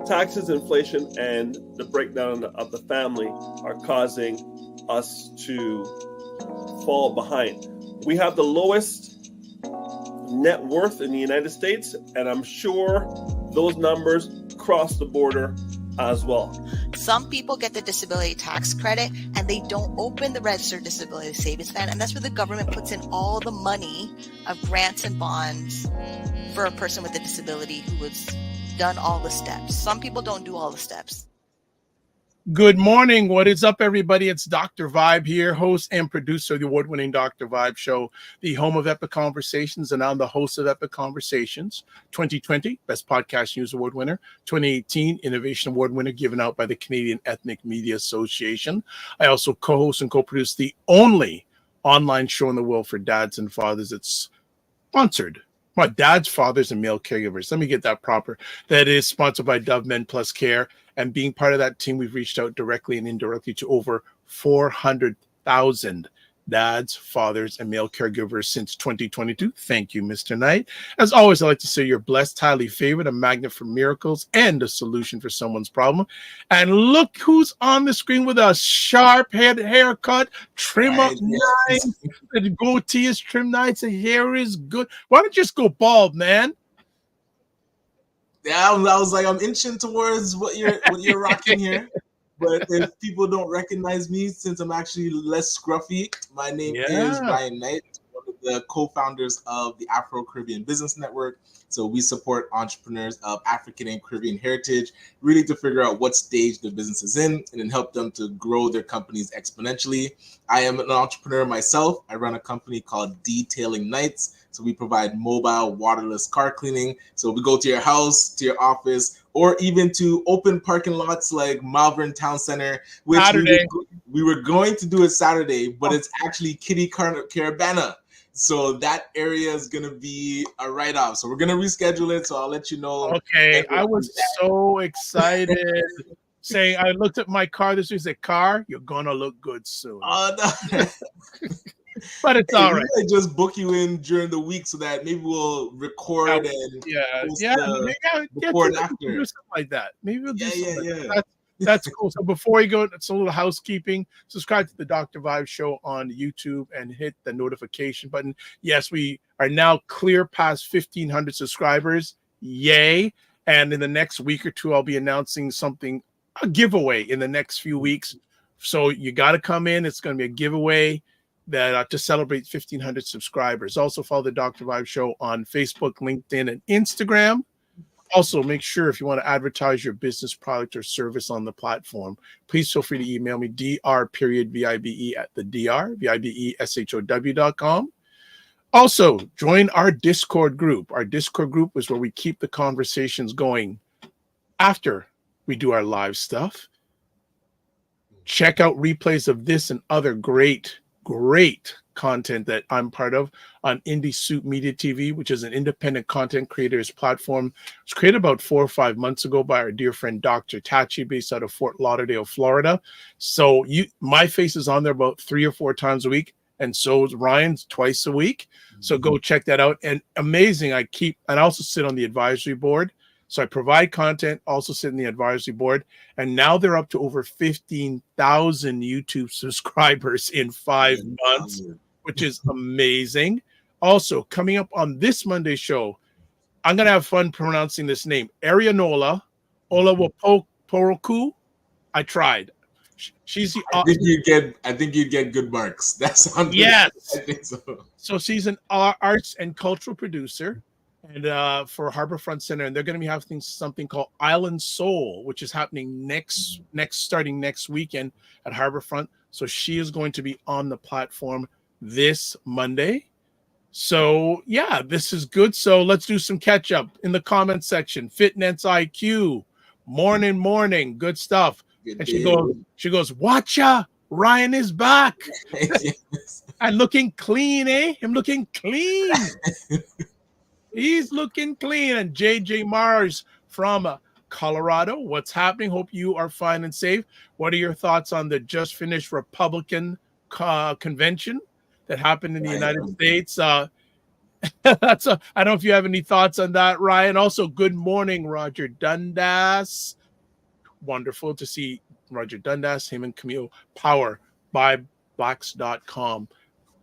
taxes, inflation, and the breakdown of the family are causing us to fall behind. We have the lowest net worth in the United States, and I'm sure those numbers cross the border as well. Some people get the disability tax credit and they don't open the registered disability savings plan, and that's where the government puts in all the money of grants and bonds for a person with a disability who has done all the steps. Some people don't do all the steps. Good morning. What is up, everybody? It's Dr. Vibe here, host and producer of the award-winning Dr. Vibe Show, the home of Epic Conversations, and I'm the host of Epic Conversations. 2020 Best Podcast News Award winner, 2018 Innovation Award winner given out by the Canadian Ethnic Media Association. I also co-host and co-produce the only online show in the world for dads and fathers. It's sponsored by dads, fathers, and male caregivers. Let me get that proper. That is sponsored by Dove Men Plus Care. And being part of that team, we've reached out directly and indirectly to over 400,000 dads, fathers, and male caregivers since 2022. Thank you, Mr. Knight. As always, I like to say you're blessed, highly favored, a magnet for miracles, and a solution for someone's problem. And look who's on the screen with us. Sharp head haircut, trim up nice. The goatee is trimmed nice. The hair is good. Why don't you just go bald, man? Yeah, I was like, I'm inching towards what you're rocking here. But if people don't recognize me, since I'm actually less scruffy, my name is Ryan Knight, one of the co-founders of the Afro Caribbean Business Network. So we support entrepreneurs of African and Caribbean heritage, really to figure out what stage the business is in and then help them to grow their companies exponentially. I am an entrepreneur myself. I run a company called Detailing Nights. So we provide mobile, waterless car cleaning. So we go to your house, to your office, or even to open parking lots like Malvern Town Center, which we were going to do it Saturday, but it's actually Kitty Caravana. So that area is going to be a write-off. So we're going to reschedule it. So I'll let you know. Okay. I was so excited. Saying, I looked at my car this week, said, car, you're going to look good soon. Oh, no. But it's all right. I just book you in during the week so that maybe we'll record and record after. Do something like that. Maybe we'll do something. That's cool. So before you go, it's a little housekeeping. Subscribe to the Dr. Vibe Show on YouTube and hit the notification button. Yes, we are now clear past 1,500 subscribers. Yay. And in the next week or two, I'll be announcing something, a giveaway in the next few weeks. So you got to come in. It's going to be a giveaway that to celebrate 1,500 subscribers. Also follow the Dr. Vibe Show on Facebook, LinkedIn, and Instagram. Also, make sure if you want to advertise your business product or service on the platform, please feel free to email me, dr.vibe@thedrbeshow.com. Also, join our Discord group. Our Discord group is where we keep the conversations going after we do our live stuff. Check out replays of this and other great content that I'm part of on Indie Soup Media TV, which is an independent content creators platform. It was created about 4 or 5 months ago by our dear friend Dr. Tachi, based out of Fort Lauderdale, Florida. So my face is on there about 3 or 4 times a week, and so is Ryan's twice a week. So go check that out. And amazing, I also sit on the advisory board. So I provide content, also sit in the advisory board, and now they're up to over 15,000 YouTube subscribers in 5 months, which is amazing. Also, coming up on this Monday show, I'm going to have fun pronouncing this name, Arianola Olawaporoku. I tried. She's the I think you'd get good marks. That's on yes. I think so. So she's an arts and cultural producer. And for Harborfront Center, and they're going to be having something called Island Soul, which is happening starting next weekend at Harborfront. So she is going to be on the platform this Monday. So yeah, this is good. So let's do some catch up in the comment section. Fitness IQ, morning, good stuff. Good and she goes, watcha, Ryan is back. Yes. And looking clean, eh? I'm looking clean. He's looking clean. And JJ Mars from Colorado. What's happening? Hope you are fine and safe. What are your thoughts on the just finished Republican convention that happened in the United States? I don't know if you have any thoughts on that, Ryan. Also, good morning, Roger Dundas. Wonderful to see Roger Dundas, him and Camille. Power by blacks.com.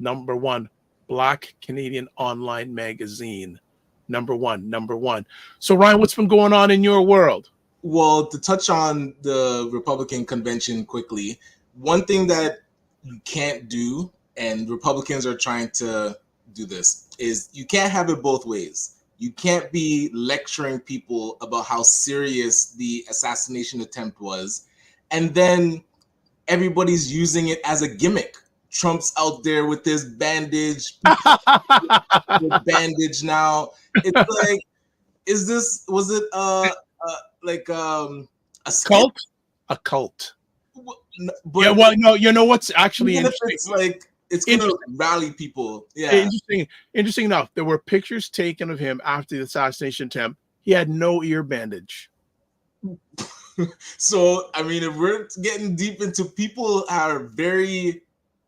Number one, Black Canadian online magazine. Number one. So, Ryan, what's been going on in your world? Well, to touch on the Republican convention quickly, one thing that you can't do, and Republicans are trying to do this, is you can't have it both ways. You can't be lecturing people about how serious the assassination attempt was, and then everybody's using it as a gimmick. Trump's out there with this bandage, with bandage now. It's like, was it a cult? A cult. But yeah, well, no, you know what's actually interesting? It's like it's gonna rally people. Yeah. Interesting enough, there were pictures taken of him after the assassination attempt. He had no ear bandage. So, I mean, if we're getting deep into, people are very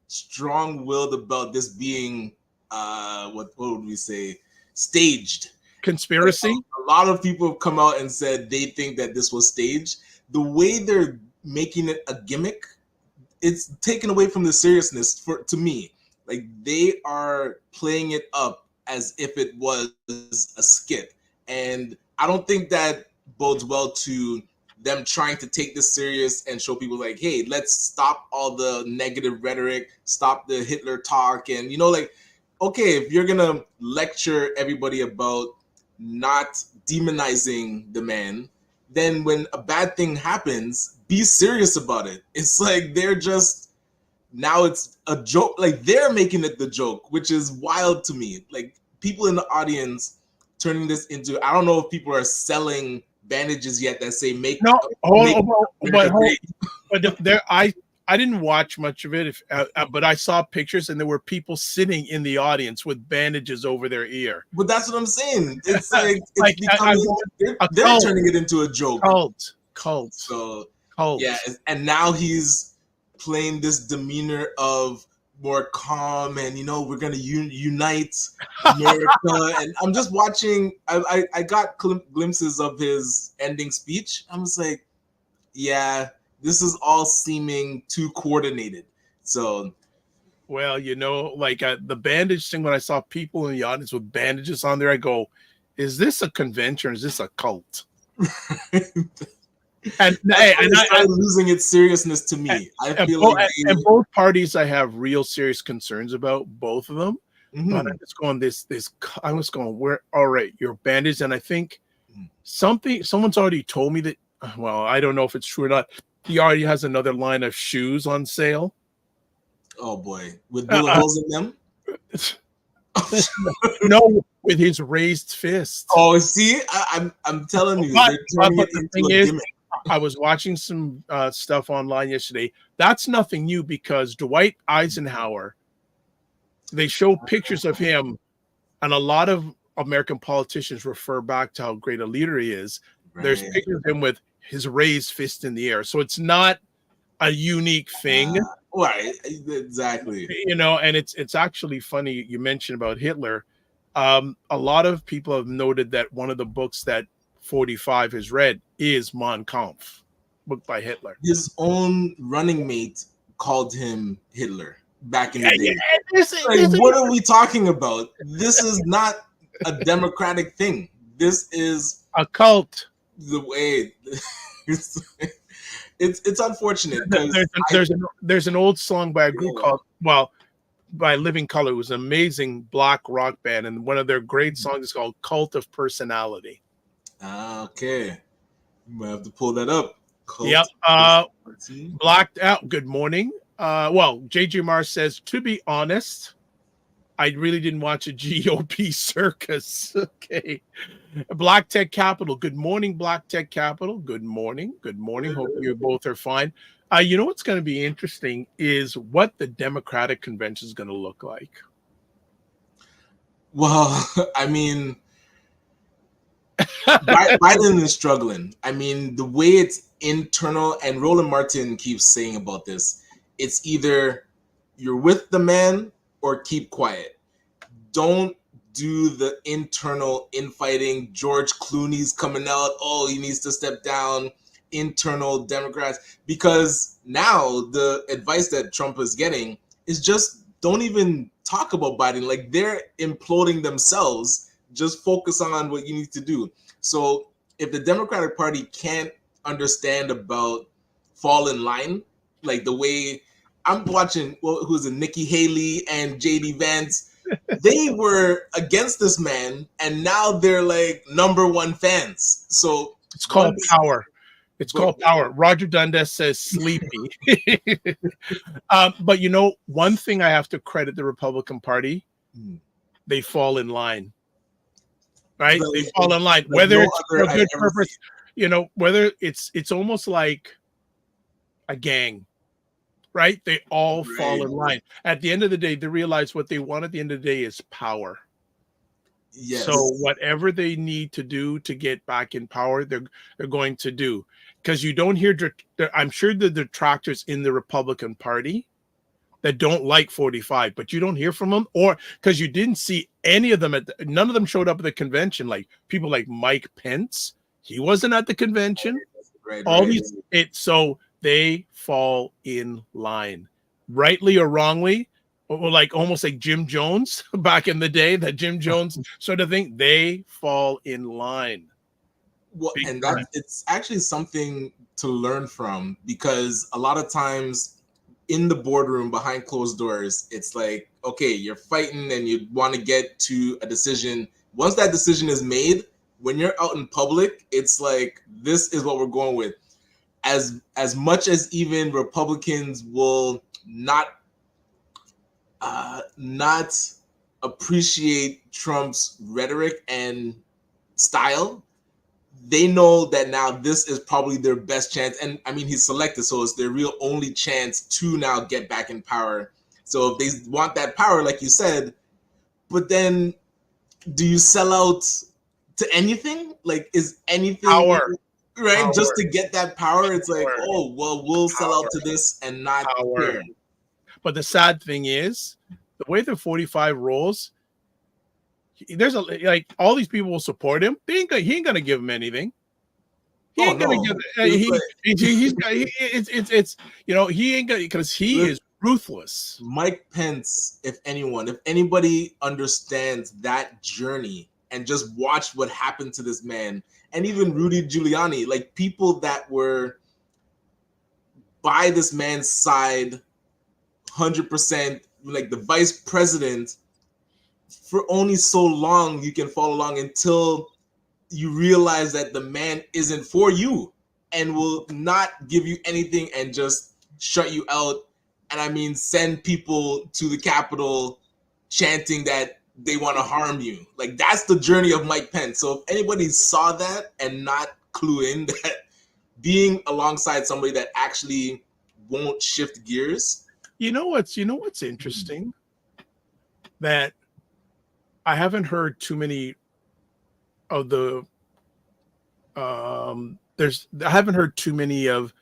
strong-willed about this being what would we say, staged conspiracy. A lot of people have come out and said they think that this was staged. The way they're making it a gimmick, it's taken away from the seriousness to me. Like, they are playing it up as if it was a skit, and I don't think that bodes well to them trying to take this serious and show people like, hey, let's stop all the negative rhetoric, stop the Hitler talk. And, like, okay, if you're going to lecture everybody about not demonizing the man, then when a bad thing happens, be serious about it. It's like now it's a joke. Like, they're making it the joke, which is wild to me. Like, people in the audience turning this into, I don't know if people are selling bandages yet that say make no but there I didn't watch much of it but I saw pictures and there were people sitting in the audience with bandages over their ear. But that's what I'm saying. It's like they're turning it into a joke. Cult. So cult. Yeah, and now he's playing this demeanor of more calm and we're gonna unite America. And I'm just watching. I got glimpses of his ending speech. I was like, yeah, this is all seeming too coordinated. So, well, like the bandage thing. When I saw people in the audience with bandages on there, I go, "Is this a convention or is this a cult?" And I losing its seriousness to me. And both parties I have real serious concerns about, both of them. Mm-hmm. But I'm just going I was going, where, all right, you're bandaged. And I think someone's already told me that, well, I don't know if it's true or not. He already has another line of shoes on sale. Oh boy. With bullet holes in them? No, with his raised fist. Oh, see, I'm telling you, they're turning it into a gimmick. I was watching some stuff online yesterday. That's nothing new because Dwight Eisenhower, they show pictures of him, and a lot of American politicians refer back to how great a leader he is. Right. There's pictures of him with his raised fist in the air. So it's not a unique thing. Right, exactly. And it's actually funny you mentioned about Hitler. A lot of people have noted that one of the books that 45 has read is Mein Kampf, book by Hitler. His own running mate called him Hitler back in the day. What are we talking about? This is not a democratic thing. This is a cult. The way it's unfortunate. There's an old song by a group by Living Color. It was an amazing black rock band, and one of their great songs is called "Cult of Personality." Okay. You might have to pull that up. Yep. Blacked out. Good morning. JJ Mars says, to be honest, I really didn't watch a GOP circus. Okay. Black Tech Capital. Good morning, Black Tech Capital. Good morning. Good morning. Hope you both are fine. What's going to be interesting is what the Democratic convention is going to look like. Well, I mean, Biden is struggling. I mean, the way it's internal, and Roland Martin keeps saying about this, it's either you're with the man or keep quiet. Don't do the internal infighting. George Clooney's coming out. Oh, he needs to step down. Internal Democrats. Because now the advice that Trump is getting is just don't even talk about Biden. Like, they're imploding themselves. Just focus on what you need to do. So if the Democratic Party can't understand about fall in line, like the way I'm watching, who's it, Nikki Haley and JD Vance, they were against this man, and now they're like #1 fans. So it's called power. It's called power. Roger Dundas says sleepy. But you know, one thing I have to credit the Republican Party, they fall in line. Right? They fall in line. Whether it's for a good purpose, you know, whether it's almost like a gang, right? They all fall in line. At the end of the day, they realize what they want at the end of the day is power. Yes. So whatever they need to do to get back in power, they're going to do. Because you don't hear, I'm sure the detractors in the Republican Party that don't like 45, but you don't hear from them, or because you didn't see any of them none of them showed up at the convention. Like people like Mike Pence, he wasn't at the convention. So they fall in line, rightly or wrongly, or like almost like Jim Jones back in the day, that Jim Jones sort of thing. They fall in line. Well, and it's actually something to learn from, because a lot of times in the boardroom behind closed doors, it's like, okay, you're fighting and you want to get to a decision. Once that decision is made, when you're out in public, it's like, this is what we're going with. As much as even Republicans will not appreciate Trump's rhetoric and style, they know that now this is probably their best chance. And I mean, he's selected, so it's their real only chance to now get back in power. So if they want that power, like you said, but then do you sell out to anything? Like, is anything power, right? Power. Just to get that power, it's Power. like, oh, well, we'll sell out to this and not power. But the sad thing is, the way the 45 rolls, there's like all these people will support him. He ain't gonna give him anything. He ain't gonna give. It's you know, he ain't gonna, because he is ruthless. Mike Pence, if anybody understands that journey and just watch what happened to this man, and even Rudy Giuliani, like people that were by this man's side 100%, like the vice president, for only so long you can follow along until you realize that the man isn't for you and will not give you anything and just shut you out. And I mean, send people to the Capitol chanting that they want to harm you. Like, that's the journey of Mike Pence. So if anybody saw that and not clue in that being alongside somebody that actually won't shift gears. You know what's interesting? That I haven't heard too many of the I haven't heard too many of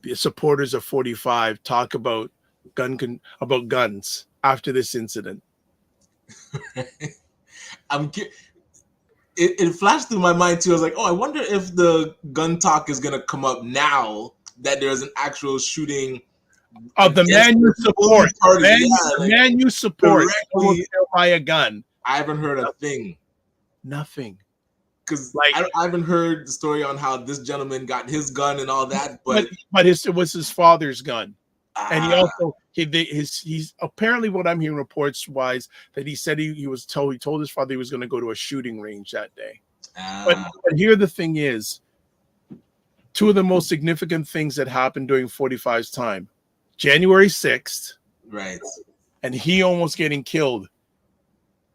the supporters of 45 talk about guns after this incident. It flashed through my mind too. I was like, oh, I wonder if the gun talk is gonna come up now that there's an actual shooting of the man you support. Man you support by a gun. I haven't heard a thing. Nothing. Because I haven't heard the story on how this gentleman got his gun and all that, but it was his father's gun. And he also he's apparently, what I'm hearing reports wise, that he said he told his father he was going to go to a shooting range that day. But here the thing is, two of the most significant things that happened during 45's time, January 6th, right, and he almost getting killed.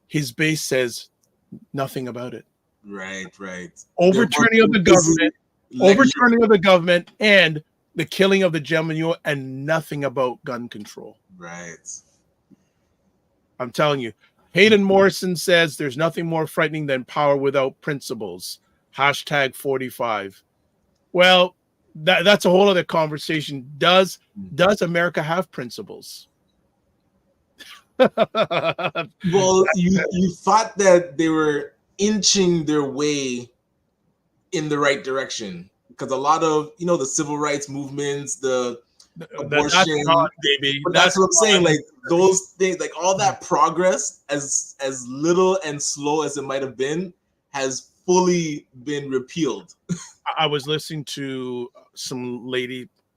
His base says nothing about it. Right. Overturning of the government, and the killing of the gentleman, and nothing about gun control. Right. I'm telling you. Hayden Morrison says there's nothing more frightening than power without principles. #45. Well, that's a whole other conversation. Does America have principles? Well, you thought that they were inching their way in the right direction, because a lot of the civil rights movements, the That's abortion, gone, baby. but that's what I'm saying. gone. Like those things, like all that progress, as little and slow as it might have been, has fully been repealed. I was listening to some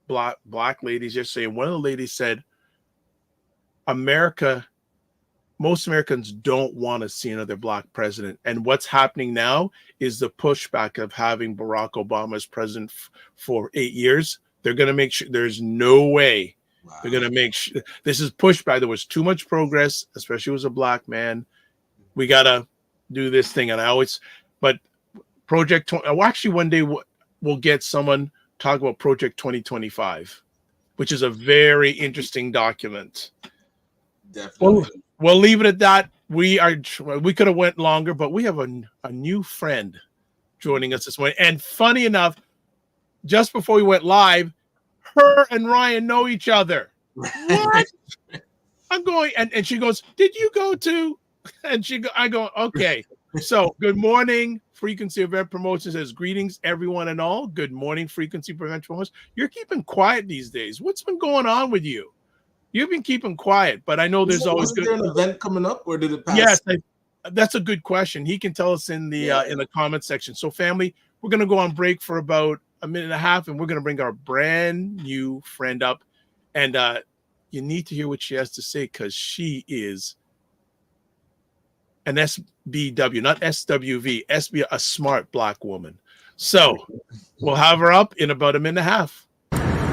black ladies yesterday, and one of the ladies said, most Americans don't want to see another black president. And what's happening now is the pushback of having Barack Obama as president for 8 years. They're going to make sure there's no way. Wow. They're going to make sure this is pushback. There was too much progress, especially as a black man. We got to do this thing. And but Project 20, actually one day we'll get someone talk about Project 2025, which is a very interesting document. Definitely. We'll leave it at that. We could have went longer, but we have a new friend joining us this morning. And funny enough, just before we went live, her and Ryan know each other. What? I'm going, and she goes, "Did you go to?" And I go, "Okay." So, good morning, Frequency Event Promotion says, "Greetings, everyone and all. Good morning, Frequency Event Promotion. You're keeping quiet these days. What's been going on with you? You've been keeping quiet, but I know there's always good. Wasn't there an event coming up, or did it pass? Yes, that's a good question. He can tell us in the comment section. So, family, we're going to go on break for about a minute and a half, and we're going to bring our brand new friend up, and you need to hear what she has to say, because she is an SBW, not SWV, SB, a smart black woman. So we'll have her up in about a minute and a half.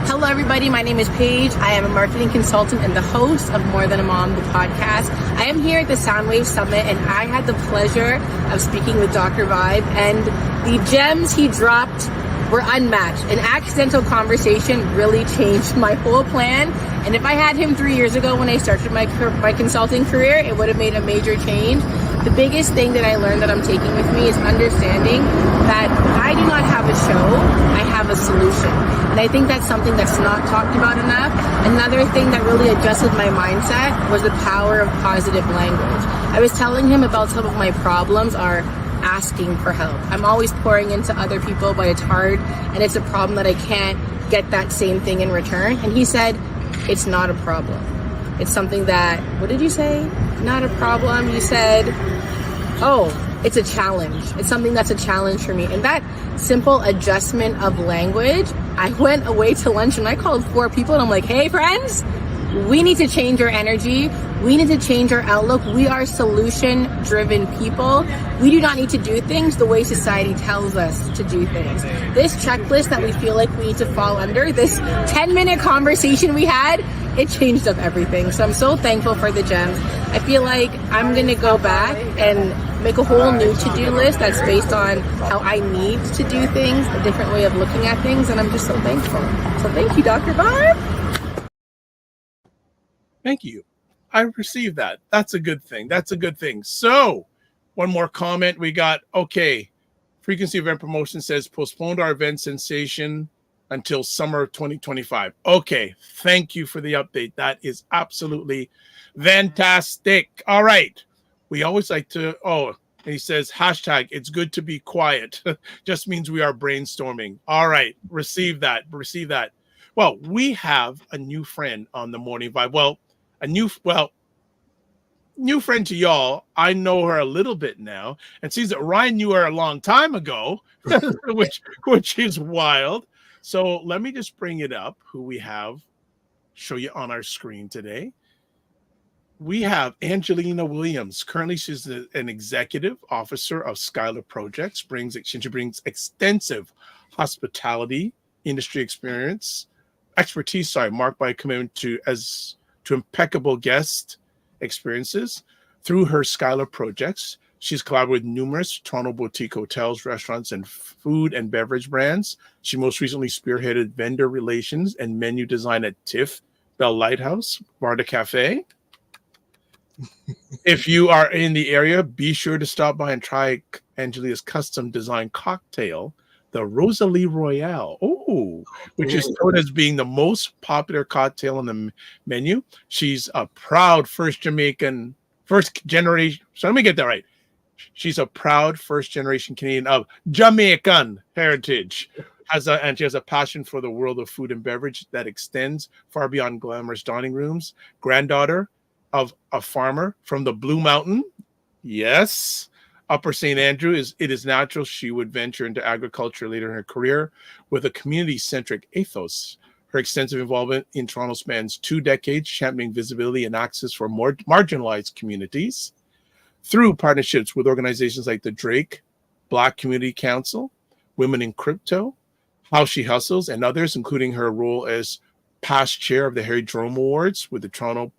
Hello, everybody. My name is Paige. I am a marketing consultant and the host of More Than a Mom, the podcast. I am here at the Soundwave Summit, and I had the pleasure of speaking with Dr. Vibe, and the gems he dropped were unmatched. An accidental conversation really changed my whole plan. And if I had him 3 years ago when I started my consulting career, it would have made a major change. The biggest thing that I learned that I'm taking with me is understanding that I do not have a show, I have a solution. And I think that's something that's not talked about enough. Another thing that really adjusted my mindset was the power of positive language. I was telling him about some of my problems are asking for help. I'm always pouring into other people, but it's hard, and it's a problem that I can't get that same thing in return. And he said, it's not a problem. It's something that, what did you say? Not a problem. You said, oh, it's a challenge. It's something that's a challenge for me. And that simple adjustment of language, I went away to lunch and I called 4 people and I'm like, hey friends, we need to change our energy. We need to change our outlook. We are solution-driven people. We do not need to do things the way society tells us to do things. This checklist that we feel like we need to fall under, this 10-minute conversation we had, it changed up everything. So I'm so thankful for the gems. I feel like I'm going to go back and make a whole new to-do list that's based on how I need to do things, a different way of looking at things, and I'm just so thankful. So thank you, Dr. Vibe. Thank you. I received that. That's a good thing. That's a good thing. So, one more comment we got. Okay. Frequency Event Promotion says postponed our event sensation until summer 2025. Okay. Thank you for the update. That is absolutely fantastic. All right. We always like to, and he says, hashtag, it's good to be quiet. Just means we are brainstorming. All right. Receive that. Receive that. Well, we have a new friend on the Morning Vibe. Well, new friend to y'all. I know her a little bit now, and sees that Ryan knew her a long time ago, which is wild. So let me just bring it up. Who we have, show you on our screen today. We have Angelina Williams. Currently, she's an executive officer of Skylar Projects. She brings extensive hospitality industry expertise, marked by a commitment to impeccable guest experiences. Through her Skylar Projects, she's collaborated with numerous Toronto boutique hotels, restaurants, and food and beverage brands. She most recently spearheaded vendor relations and menu design at TIFF, Bell Lighthouse, Varda Cafe. If you are in the area, be sure to stop by and try Angelina's custom design cocktail the Rosalie Royale, which is known as being the most popular cocktail on the menu. She's a proud first generation. So let me get that right. She's a proud first generation Canadian of Jamaican heritage. And she has a passion for the world of food and beverage that extends far beyond glamorous dining rooms. Granddaughter of a farmer from the Blue Mountain. Yes. Upper St. Andrew, it is natural she would venture into agriculture later in her career with a community-centric ethos. Her extensive involvement in Toronto spans 2 decades, championing visibility and access for more marginalized communities through partnerships with organizations like the Drake Black Community Council, Women in Crypto, How She Hustles, and others, including her role as past chair of the Harry Jerome Awards with the Toronto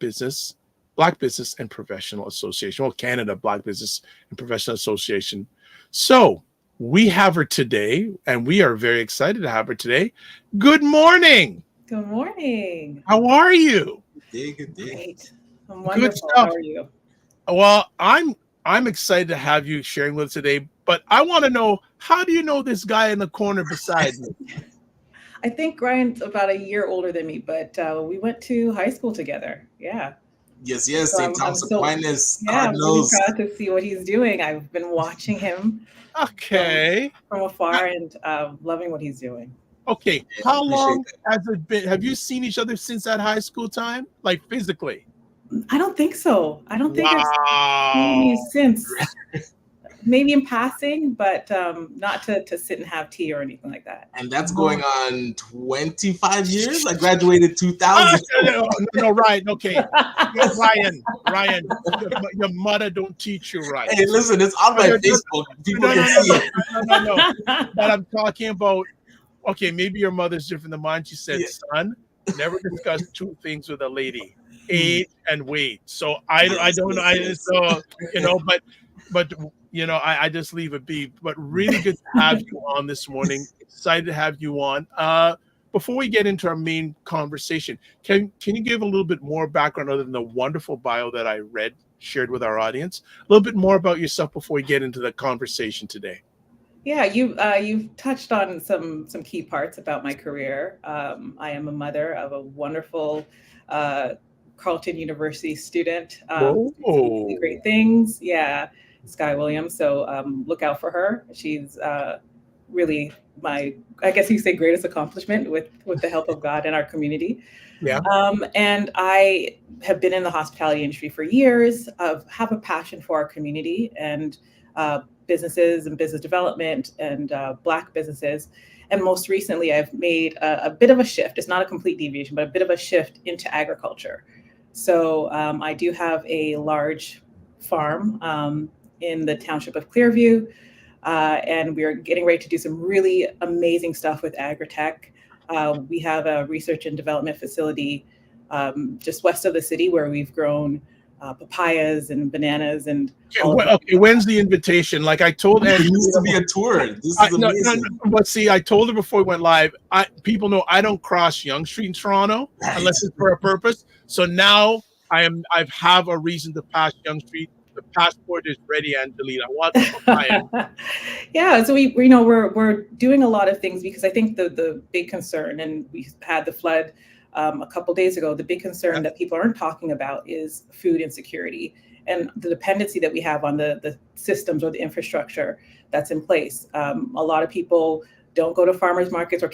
Black Business and Professional Association. Well, Canada Black Business and Professional Association. So we have her today, and we are very excited to have her today. Good morning. Good morning. How are you? Good day. Great. I'm wonderful. Good stuff. How are you? Well, I'm excited to have you sharing with us today, but I want to know, how do you know this guy in the corner beside me? I think Ryan's about a year older than me, but we went to high school together. Yeah. Yes. So St. Thomas Aquinas, yeah, I'm really Cardinals. proud to see what he's doing. I've been watching him Okay. from afar and loving what he's doing. Okay. How long has it been? Have you seen each other since that high school time? Like physically? I don't think so. I don't think I've seen you since. Maybe in passing, but not to sit and have tea or anything like that. And that's going on 25 years? I graduated 2000. No, Ryan. Okay. Ryan, your mother don't teach you right. Hey, listen, it's on my Facebook. People can see it. No. But I'm talking about, okay, maybe your mother's different than mine. She said, son, never discuss 2 things with a lady, age and weight. So I don't know, but I just leave it be. But really good to have you on this morning. Excited to have you on. Before we get into our main conversation, can you give a little bit more background other than the wonderful bio that I shared with our audience? A little bit more about yourself before we get into the conversation today. Yeah, you've touched on some key parts about my career. I am a mother of a wonderful Carleton University student. Great things. Yeah. Sky Williams. So look out for her. She's really my, I guess you say, greatest accomplishment with the help of God and our community. Yeah. And I have been in the hospitality industry for years. Have a passion for our community and businesses and business development and Black businesses. And most recently, I've made a bit of a shift. It's not a complete deviation, but a bit of a shift into agriculture. So I do have a large farm in the township of Clearview, and we're getting ready to do some really amazing stuff with agritech. We have a research and development facility just west of the city where we've grown papayas and bananas and. Okay, when's the invitation? Like I told There needs to be a tour. This is amazing. But see, I told her before we went live. People know I don't cross Yonge Street in Toronto unless it's for a purpose. So now I have a reason to pass Yonge Street. The passport is ready, Angelina. I want the Yeah, so we're doing a lot of things because I think the big concern, and we had the flood a couple days ago. The big concern that people aren't talking about is food insecurity and the dependency that we have on the systems or the infrastructure that's in place. A lot of people don't go to farmers markets or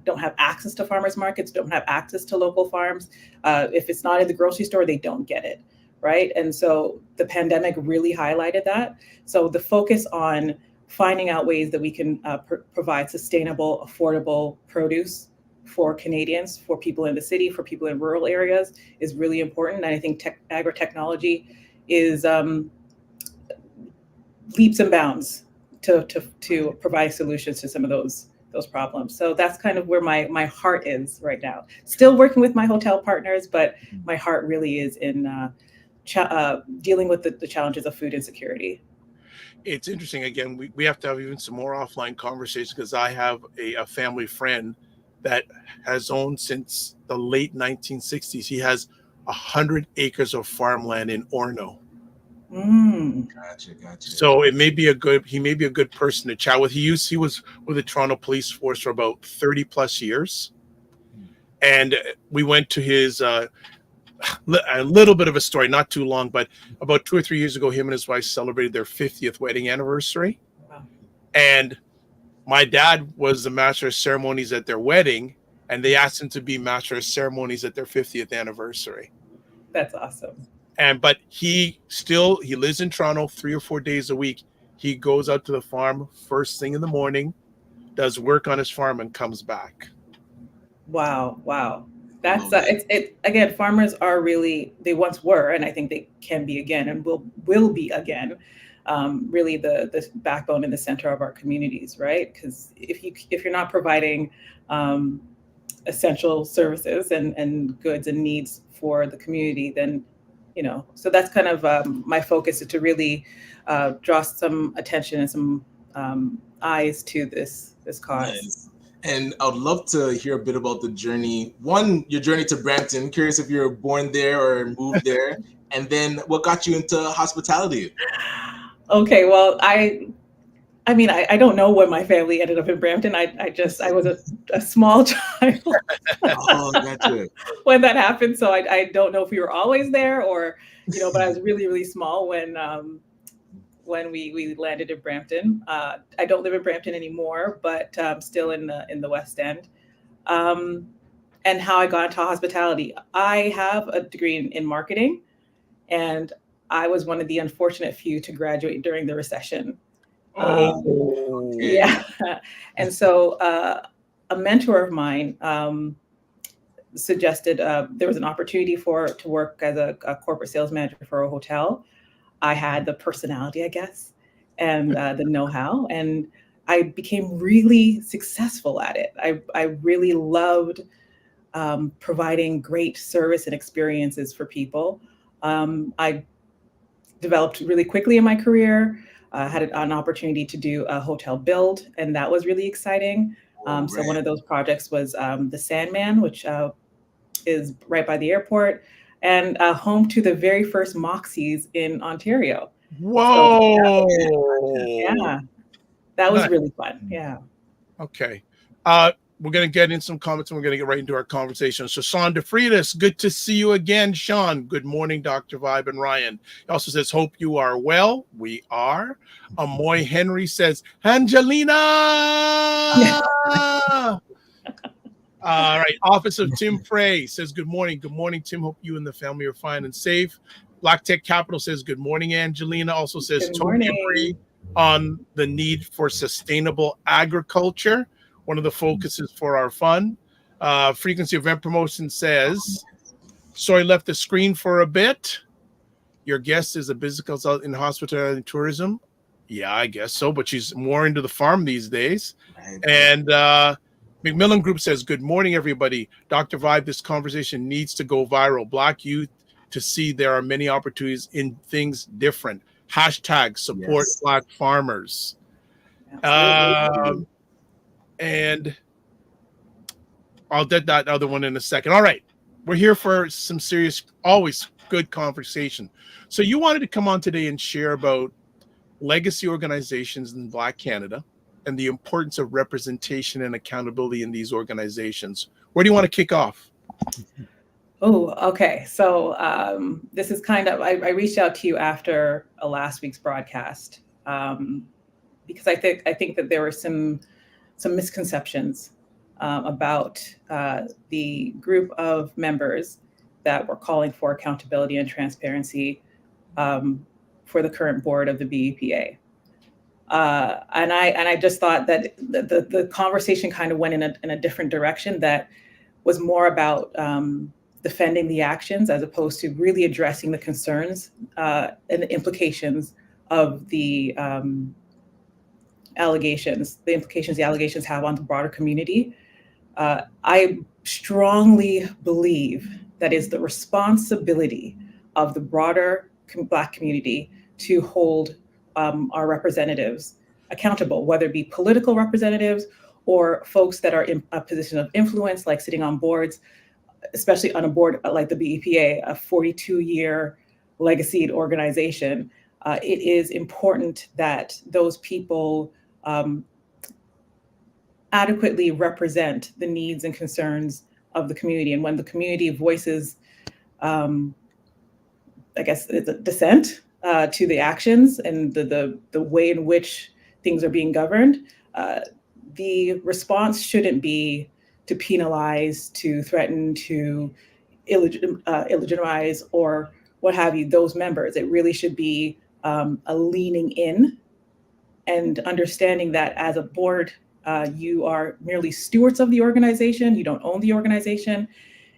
don't have access to farmers markets, don't have access to local farms. If it's not in the grocery store, they don't get it. Right. And so the pandemic really highlighted that. So the focus on finding out ways that we can provide sustainable, affordable produce for Canadians, for people in the city, for people in rural areas is really important. And I think agri-technology is leaps and bounds to provide solutions to some of those problems. So that's kind of where my heart is right now. Still working with my hotel partners, but my heart really is in dealing with the challenges of food insecurity. It's interesting. Again, we have to have even some more offline conversations because I have a family friend that has owned since the late 1960s. He has 100 acres of farmland in Orono. Gotcha. So he may be a good person to chat with. He was with the Toronto Police Force for about 30 plus years. And we went to his a little bit of a story, not too long, but about 2 or 3 years ago, him and his wife celebrated their 50th wedding anniversary. Wow. And my dad was the master of ceremonies at their wedding, and they asked him to be master of ceremonies at their 50th anniversary. That's awesome. But he lives in Toronto 3 or 4 days a week. He goes out to the farm first thing in the morning, does work on his farm, and comes back. Wow. That's it again, farmers are really, they once were, and I think they can be again, and will be again, really the backbone in the center of our communities, right? Because if you're not providing essential services and goods and needs for the community, then so that's kind of my focus, is to really draw some attention and some eyes to this cause. Nice. And I'd love to hear a bit about the journey. One, your journey to Brampton. Curious if you were born there or moved there, and then what got you into hospitality? Okay, well, I don't know when my family ended up in Brampton. I was a small child Gotcha. when that happened. So I don't know if we were always there or, but I was really, really small when we landed in Brampton. I don't live in Brampton anymore, but still in the West End. And how I got into hospitality. I have a degree in marketing, and I was one of the unfortunate few to graduate during the recession. Yeah. And so a mentor of mine suggested there was an opportunity to work as a corporate sales manager for a hotel. I had the personality, I guess, and the know-how, and I became really successful at it. I really loved providing great service and experiences for people. I developed really quickly in my career. Had an opportunity to do a hotel build, and that was really exciting. So one of those projects was the Sandman, which is right by the airport, and home to the very first Moxies in Ontario. Whoa! So, that was really fun. Yeah. Okay. We're going to get in some comments, and we're going to get right into our conversation. So Sean DeFreitas, good to see you again. Sean, good morning, Dr. Vibe and Ryan. He also says, hope you are well. We are. Amoy Henry says, Angelina! All right. Office of Tim Frey says, good morning. Good morning, Tim. Hope you and the family are fine and safe. Black Tech Capital says, good morning, Angelina. Also says, totally agree on the need for sustainable agriculture. One of the focuses for our fund. Frequency Event Promotion says, sorry, left the screen for a bit. Your guest is a business consultant in hospitality and tourism. Yeah, I guess so, but she's more into the farm these days. And McMillan Group says, good morning, everybody. Dr. Vibe, this conversation needs to go viral. Black youth to see there are many opportunities in things different. Hashtag support Black farmers. And I'll get that other one in a second. All right. We're here for some serious, always good conversation. So you wanted to come on today and share about legacy organizations in Black Canada and the importance of representation and accountability in these organizations. Where do you want to kick off? Oh, okay. So this is kind of, I reached out to you after last week's broadcast because I think that there were some misconceptions about the group of members that were calling for accountability and transparency for the current board of the BEPA. And I just thought that the conversation kind of went in a different direction that was more about defending the actions as opposed to really addressing the concerns and the implications of the allegations have on the broader community. I strongly believe that is the responsibility of the broader Black community to hold our representatives accountable, whether it be political representatives or folks that are in a position of influence, like sitting on boards, especially on a board like the BEPA, a 42-year legacied organization, it is important that those people adequately represent the needs and concerns of the community. And when the community voices, I guess, it's a dissent to the actions and the way in which things are being governed, the response shouldn't be to penalize, to threaten, to illegitimize, or what have you, those members. It really should be a leaning in and understanding that as a board, you are merely stewards of the organization, you don't own the organization,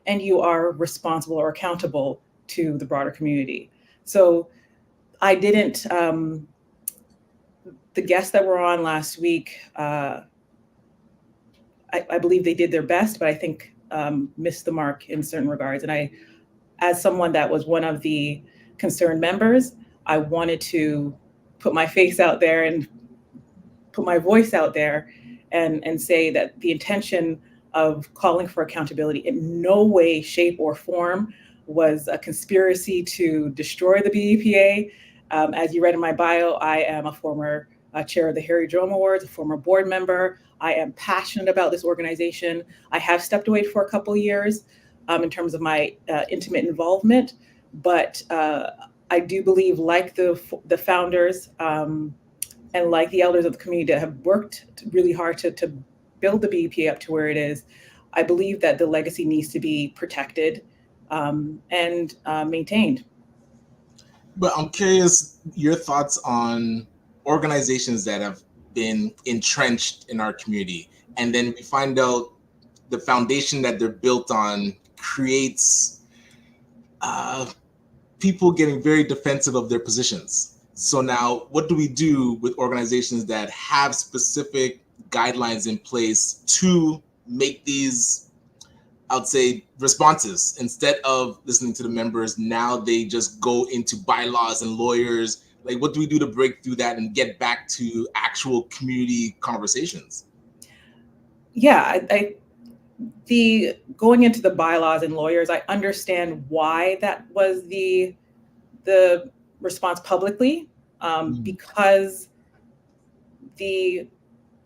and you are responsible or accountable to the broader community. So I didn't, the guests that were on last week, I believe they did their best, but I think missed the mark in certain regards. And I, as someone that was one of the concerned members, I wanted to put my face out there and put my voice out there and say that the intention of calling for accountability in no way, shape, or form was a conspiracy to destroy the BEPA. As you read in my bio, I am a former chair of the Harry Jerome Awards, a former board member. I am passionate about this organization. I have stepped away for a couple of years in terms of my intimate involvement, but I do believe, like the founders and like the elders of the community that have worked really hard to build the BEPA up to where it is, I believe that the legacy needs to be protected and maintained. But I'm curious your thoughts on organizations that have been entrenched in our community, and then we find out the foundation that they're built on creates people getting very defensive of their positions. So now what do we do with organizations that have specific guidelines in place to make these, I would say, responses? Instead of listening to the members, now they just go into bylaws and lawyers. Like, what do we do to break through that and get back to actual community conversations? Yeah, the going into the bylaws and lawyers, I understand why that was the response publicly, because the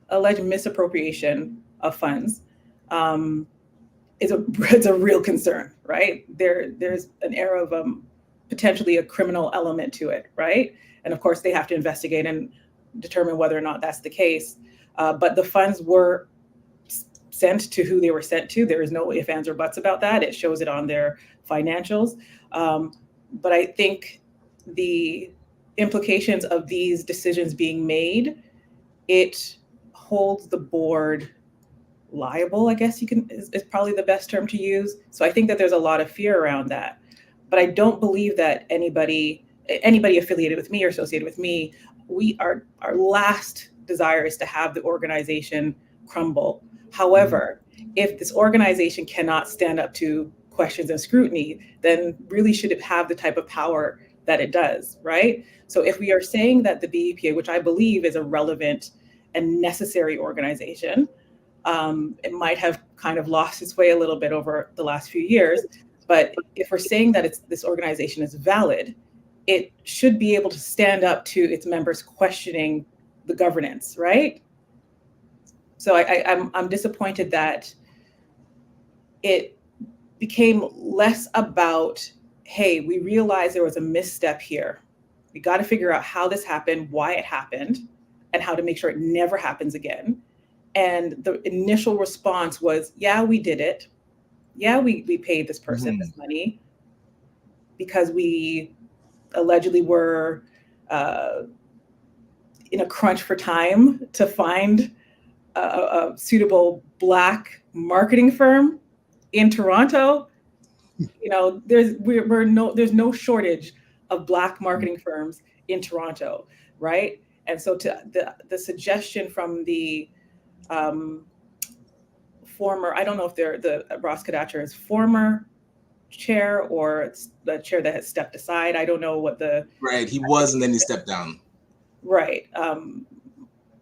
alleged misappropriation of funds is a real concern, right? There's an era of potentially a criminal element to it, right? And of course, they have to investigate and determine whether or not that's the case. But the funds were sent to who they were sent to. There is no ifs, ands, or buts about that. It shows it on their financials. But I think the implications of these decisions being made, it holds the board liable, I guess is probably the best term to use. So I think that there's a lot of fear around that. But I don't believe that anybody affiliated with me or associated with me, our last desire is to have the organization crumble. However, if this organization cannot stand up to questions and scrutiny, then really should it have the type of power that it does, right? So if we are saying that the BEPA, which I believe is a relevant and necessary organization, it might have kind of lost its way a little bit over the last few years, but if we're saying that this organization is valid, it should be able to stand up to its members questioning the governance, right? So I'm disappointed that it became less about, hey, we realized there was a misstep here. We got to figure out how this happened, why it happened, and how to make sure it never happens again. And the initial response was, yeah, we did it. Yeah, we paid this person this money because we allegedly were in a crunch for time to find a suitable Black marketing firm in Toronto. You know, there's no shortage of Black marketing firms in Toronto, right? And so the suggestion from the former, I don't know if the Ross Kadacher is former chair or it's the chair that has stepped aside. I don't know what right, he was and then he stepped down. Right.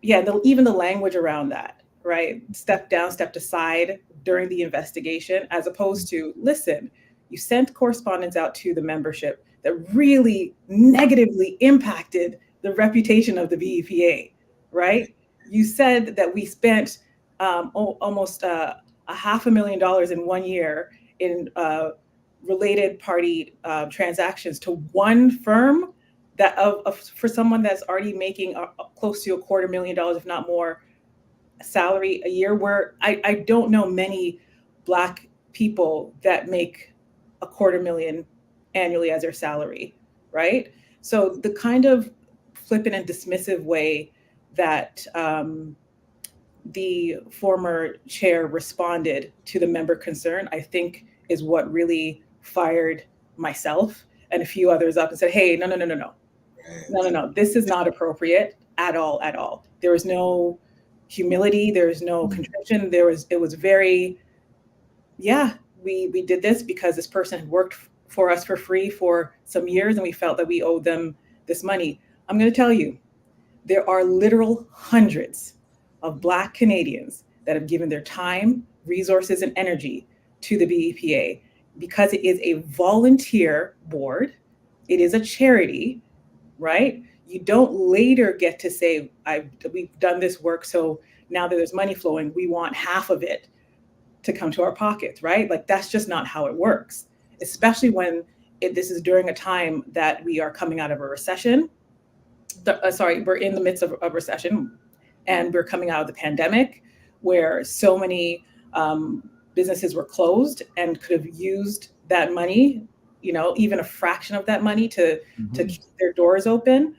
Even the language around that, right? Stepped down, stepped aside during the investigation, as opposed to, listen, you sent correspondence out to the membership that really negatively impacted the reputation of the BEPA, right? You said that we spent almost $500,000 in 1 year in related party transactions to one firm that for someone that's already making close to $250,000, if not more, salary a year, where I don't know many Black people that make $250,000 annually as their salary, right? So the kind of flippant and dismissive way that the former chair responded to the member concern, I think is what really fired myself and a few others up and said, hey, no, this is not appropriate at all. There was no humility, there was no contrition, it was very, we did this because this person had worked for us for free for some years and we felt that we owed them this money. I'm going to tell you, there are literal hundreds of Black Canadians that have given their time, resources, and energy to the BEPA because it is a volunteer board. It is a charity, right? You don't later get to say, we've done this work, so now that there's money flowing, we want half of it to come to our pockets, right? Like, that's just not how it works, especially when this is during a time that we are coming out of a recession. We're in the midst of a recession, and we're coming out of the pandemic where so many businesses were closed and could have used that money, even a fraction of that money to keep their doors open.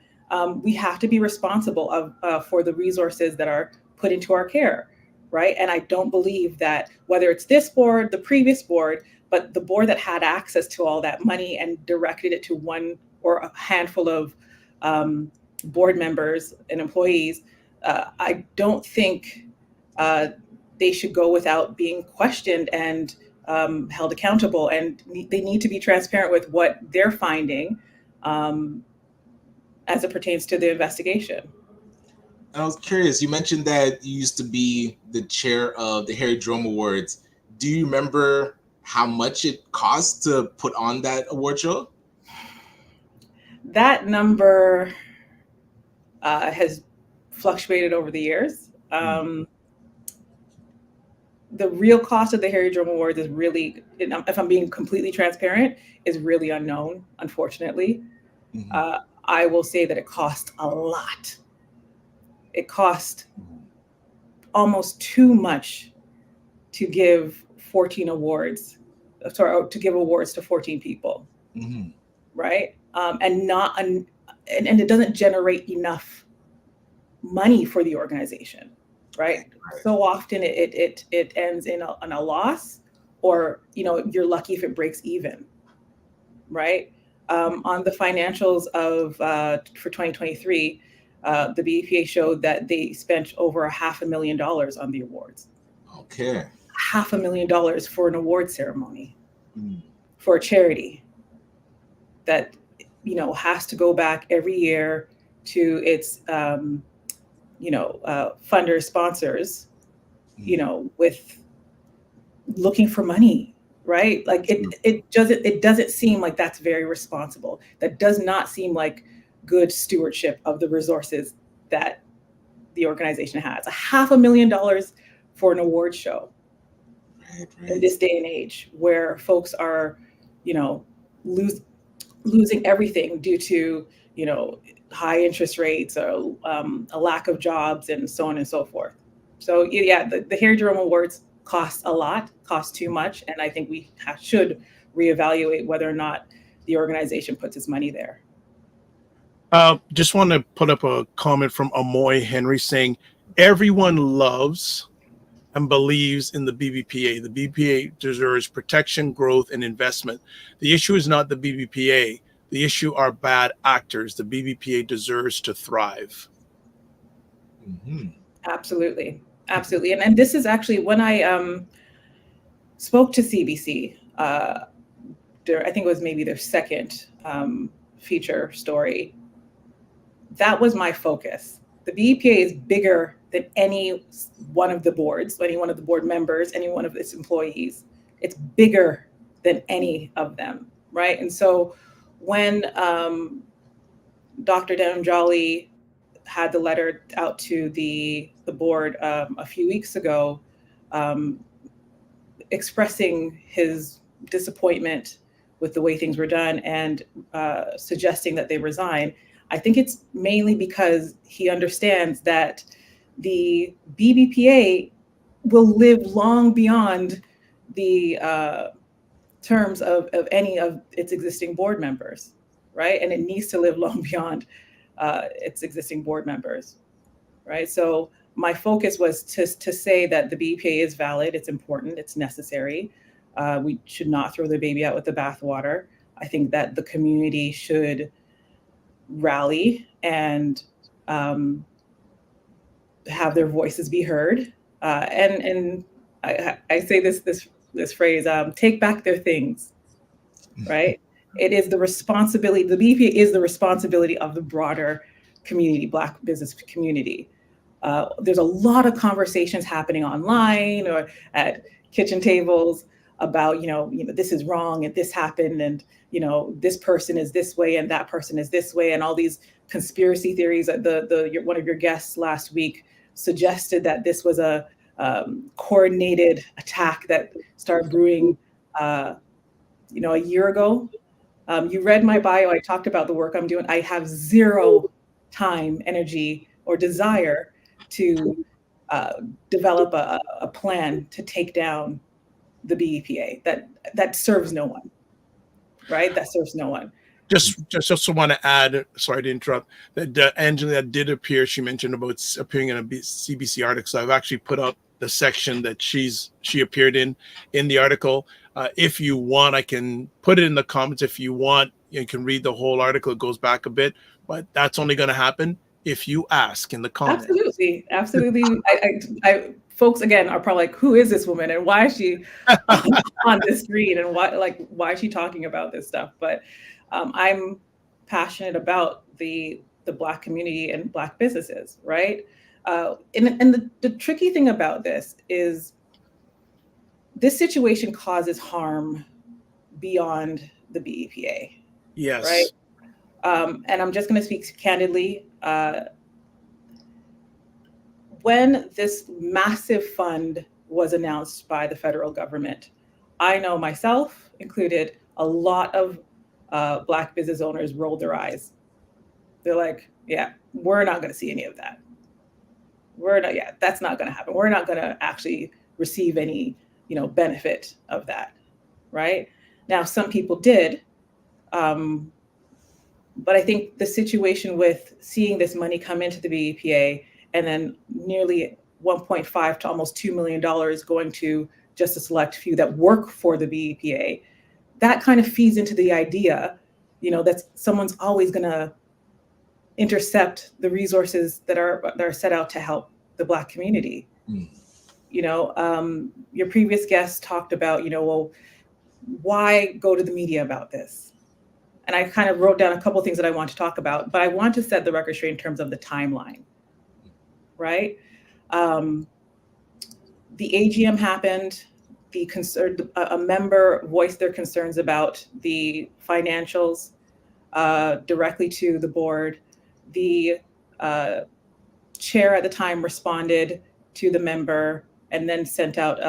We have to be responsible for the resources that are put into our care, right? And I don't believe that whether it's this board, the previous board, but the board that had access to all that money and directed it to one or a handful of board members and employees, I don't think they should go without being questioned and held accountable. And they need to be transparent with what they're finding as it pertains to the investigation. I was curious, you mentioned that you used to be the chair of the Harry Jerome Awards. Do you remember how much it cost to put on that award show? That number has fluctuated over the years. The real cost of the Harry Jerome Awards is really, if I'm being completely transparent, is really unknown, unfortunately. I will say that it cost a lot. It cost almost too much to give 14 awards, to give awards to 14 people, right? And it doesn't generate enough money for the organization, right? So often it ends in a loss, or you're lucky if it breaks even, right? On the financials for 2023, the BEPA showed that they spent over $500,000 on the awards. Okay. $500,000 for an award ceremony for a charity that has to go back every year to its funders, sponsors, with looking for money, right? Like it doesn't seem like that's very responsible. That does not seem like good stewardship of the resources that the organization has. $500,000 for an award show in this day and age, where folks are, losing everything due to, high interest rates, or a lack of jobs, and so on and so forth. So the Harry Jerome Awards cost a lot, cost too much, and I think we should reevaluate whether or not the organization puts its money there. Just want to put up a comment from Amoy Henry saying, everyone loves and believes in the BBPA. The BBPA deserves protection, growth, and investment. The issue is not the BBPA. The issue are bad actors. The BBPA deserves to thrive. Absolutely. And this is actually when I spoke to CBC, I think it was maybe their second feature story. That was my focus. The BEPA is bigger than any one of the boards, any one of the board members, any one of its employees. It's bigger than any of them, right? And so when Dr. Damjali had the letter out to the board a few weeks ago, expressing his disappointment with the way things were done and suggesting that they resign, I think it's mainly because he understands that the BBPA will live long beyond the terms of any of its existing board members, right? And it needs to live long beyond its existing board members, right? So my focus was to say that the BBPA is valid, it's important, it's necessary. We should not throw the baby out with the bathwater. I think that the community should rally and have their voices be heard. And I say this phrase, take back their things, right? It is the responsibility, the BPA is the responsibility of the broader community, Black business community. There's a lot of conversations happening online or at kitchen tables about, this is wrong and this happened and, this person is this way and that person is this way and all these conspiracy theories. One of your guests last week suggested that this was a coordinated attack that started brewing, a year ago. You read my bio. I talked about the work I'm doing. I have zero time, energy, or desire to develop a plan to take down the BEPA. That serves no one, right? That serves no one. Just also want to add, sorry to interrupt, that Angelina did appear. She mentioned about appearing in a CBC article. So I've actually put up the section that she appeared in the article. If you want, I can put it in the comments. If you want, you can read the whole article. It goes back a bit, but that's only going to happen if you ask in the comments. Absolutely. I folks again are probably like, who is this woman and why is she on the screen and why is she talking about this stuff? But I'm passionate about the Black community and Black businesses, right? And the tricky thing about this is this situation causes harm beyond the BEPA. Yes. Right. And I'm just going to speak candidly. When this massive fund was announced by the federal government, I know myself included, a lot of Black business owners rolled their eyes. They're like, yeah, we're not going to see any of that. That's not going to happen. We're not going to actually receive any, benefit of that, right? Now, some people did, but I think the situation with seeing this money come into the BEPA and then nearly 1.5 to almost $2 million going to just a select few that work for the BEPA, that kind of feeds into the idea, that someone's always going to intercept the resources that are set out to help the Black community. Your previous guest talked about, well, why go to the media about this? And I kind of wrote down a couple of things that I want to talk about, but I want to set the record straight in terms of the timeline, right? The AGM happened. A member voiced their concerns about the financials directly to the board. The chair at the time responded to the member and then sent out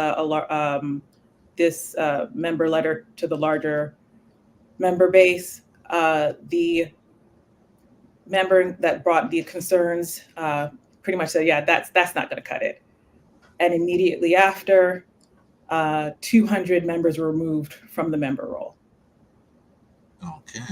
this member letter to the larger member base. The member that brought the concerns pretty much said, yeah, that's not going to cut it. And immediately after, 200 members were removed from the member roll. Okay.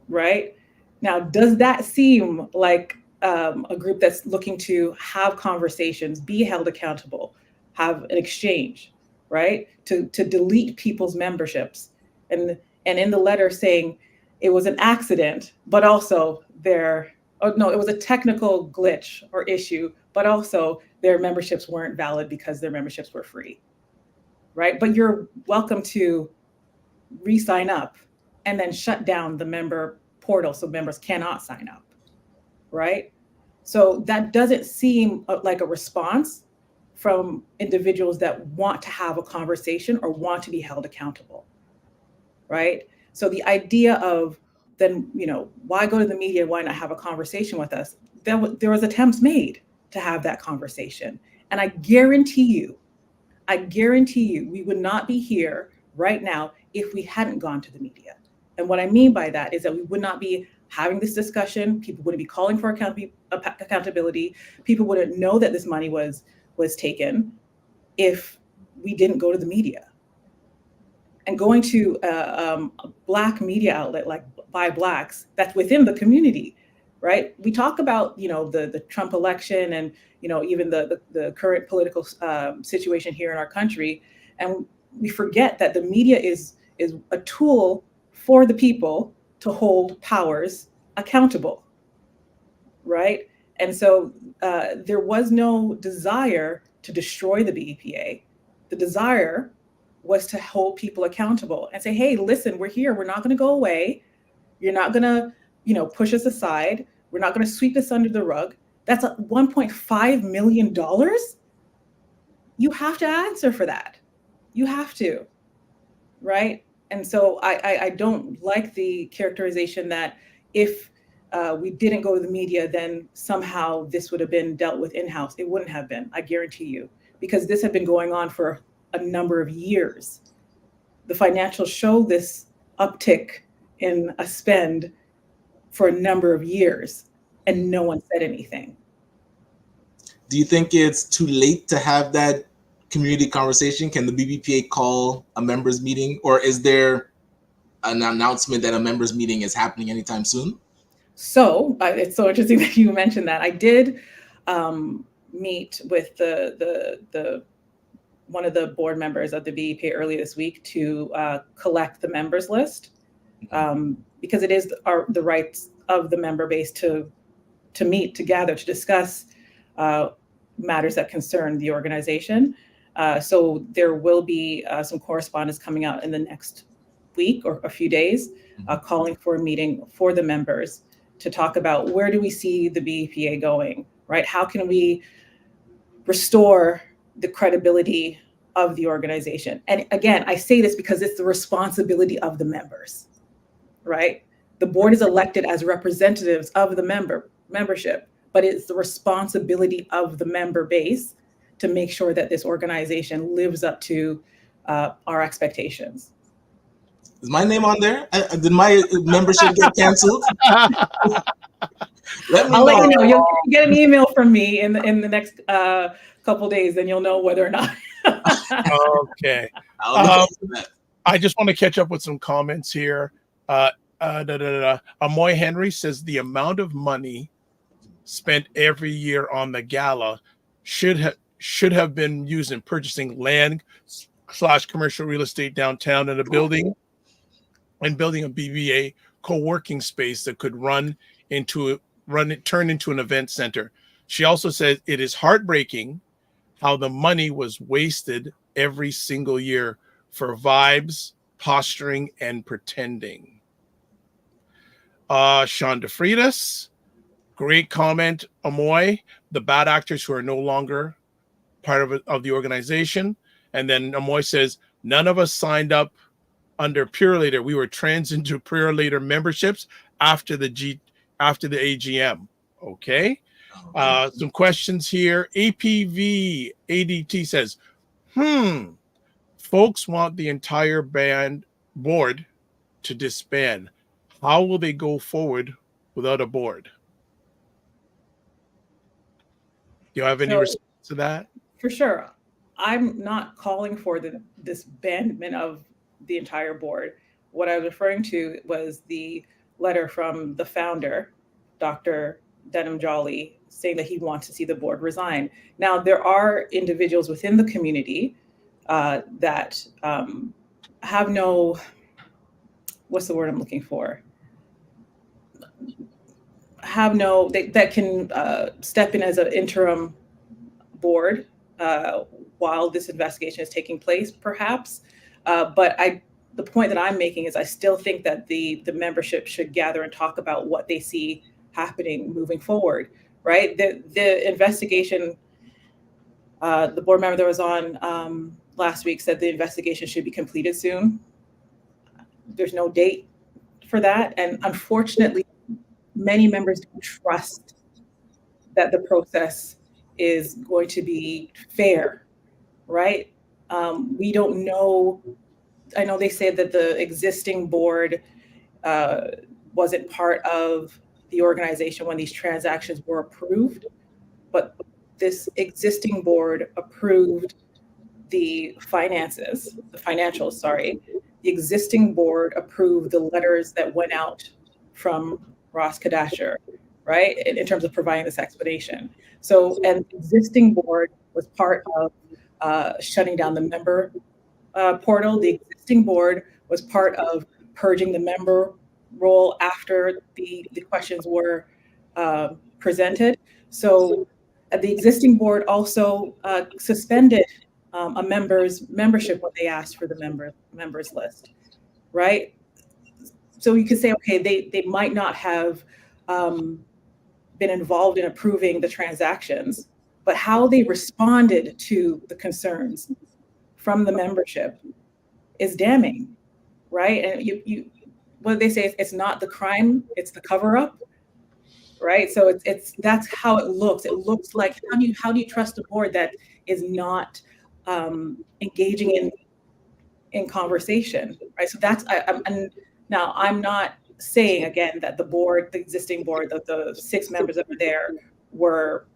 Right? Now, does that seem like a group that's looking to have conversations, be held accountable, have an exchange, right? To delete people's memberships. And in the letter saying it was an accident, but also it was a technical glitch or issue, but also their memberships weren't valid because their memberships were free, right? But you're welcome to re-sign up and then shut down the member portal so members cannot sign up, right? So that doesn't seem like a response from individuals that want to have a conversation or want to be held accountable, right? So the idea of then, why go to the media? Why not have a conversation with us? There was attempts made to have that conversation. And I guarantee you, we would not be here right now if we hadn't gone to the media. And what I mean by that is that we would not be having this discussion. People wouldn't be calling for accountability. People wouldn't know that this money was taken if we didn't go to the media. And going to a Black media outlet like By Blacks, that's within the community, right? We talk about, the Trump election and, even the current political situation here in our country. And we forget that the media is a tool for the people to hold powers accountable, right? And so there was no desire to destroy the BEPA. The desire was to hold people accountable and say, hey, listen, we're here. We're not going to go away. You're not going to, push us aside. We're not going to sweep this under the rug. That's $1.5 million. You have to answer for that. You have to, right? And so I don't like the characterization that if we didn't go to the media, then somehow this would have been dealt with in-house. It wouldn't have been, I guarantee you, because this had been going on for a number of years. The financials show this uptick in a spend for a number of years, and no one said anything. Do you think it's too late to have that community conversation? Can the BBPA call a members meeting, or is there an announcement that a members meeting is happening anytime soon? So it's so interesting that you mentioned that. I did meet with the one of the board members of the BEPA earlier this week to collect the members list, because it is the rights of the member base to meet together to discuss matters that concern the organization. So there will be some correspondence coming out in the next week or a few days, calling for a meeting for the members to talk about where do we see the BEPA going, right? How can we restore the credibility of the organization? And again, I say this because it's the responsibility of the members, right? The board is elected as representatives of the membership, but it's the responsibility of the member base to make sure that this organization lives up to our expectations. Is my name on there? Did my membership get canceled? Let me I'll let you know. know. You'll get an email from me in the next couple days, then you'll know whether or not. Okay. That. I just want to catch up with some comments here. Amoy Henry says the amount of money spent every year on the gala should have been used in purchasing land / commercial real estate downtown and building a BBA co-working space that could turn into an event center. She also says it is heartbreaking how the money was wasted every single year for vibes, posturing, and pretending. Sean DeFreitas, great comment, Amoy. The bad actors who are no longer part of the organization. And then Amoy says, none of us signed up under Pure Later. We were trans into Pure Later memberships after the AGM. Okay. Some questions here. APV ADT says, folks want the entire board to disband. How will they go forward without a board? Do you have any response to that? For sure. I'm not calling for the disbandment of the entire board. What I was referring to was the letter from the founder, Dr. Denham Jolly, saying that he wants to see the board resign. Now, there are individuals within the community that have no, what's the word I'm looking for? That can step in as an interim board while this investigation is taking place, perhaps. But the point that I'm making is I still think that the membership should gather and talk about what they see happening moving forward, right? The investigation, the board member that was on last week said the investigation should be completed soon. There's no date for that. And unfortunately, many members don't trust that the process is going to be fair, right? We don't know. I know they said that the existing board wasn't part of the organization when these transactions were approved, but this existing board approved the financials, sorry. The existing board approved the letters that went out from Ross Kadasher, right, in terms of providing this explanation. So, and the existing board was part of shutting down the member portal. The existing board was part of purging the member role after the questions were presented. So the existing board also suspended a member's membership when they asked for the members list, right? So you could say, okay, they might not have been involved in approving the transactions, but how they responded to the concerns from the membership is damning, right? And you what they say, it's not the crime, it's the cover up, right? So it's that's how it looks. It looks like how do you trust a board that is not engaging in conversation, right? So that's and now I'm not saying again that the existing board, the 6 members that were there were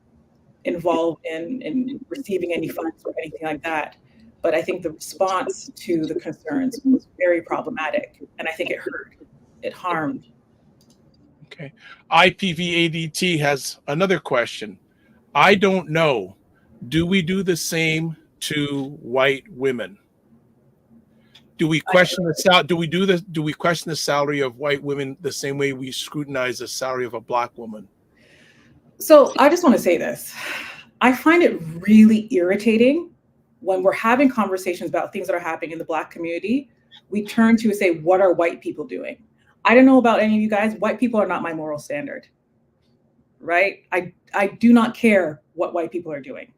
involved in receiving any funds or anything like that. But I think the response to the concerns was very problematic, and I think it harmed. Okay. IPVADT has another question. I don't know. Do we do the same to white women? Do we question do we question the salary of white women the same way we scrutinize the salary of a black woman? So I just want to say this. I find it really irritating when we're having conversations about things that are happening in the Black community, we turn to say, what are white people doing? I don't know about any of you guys. White people are not my moral standard, right? I do not care what white people are doing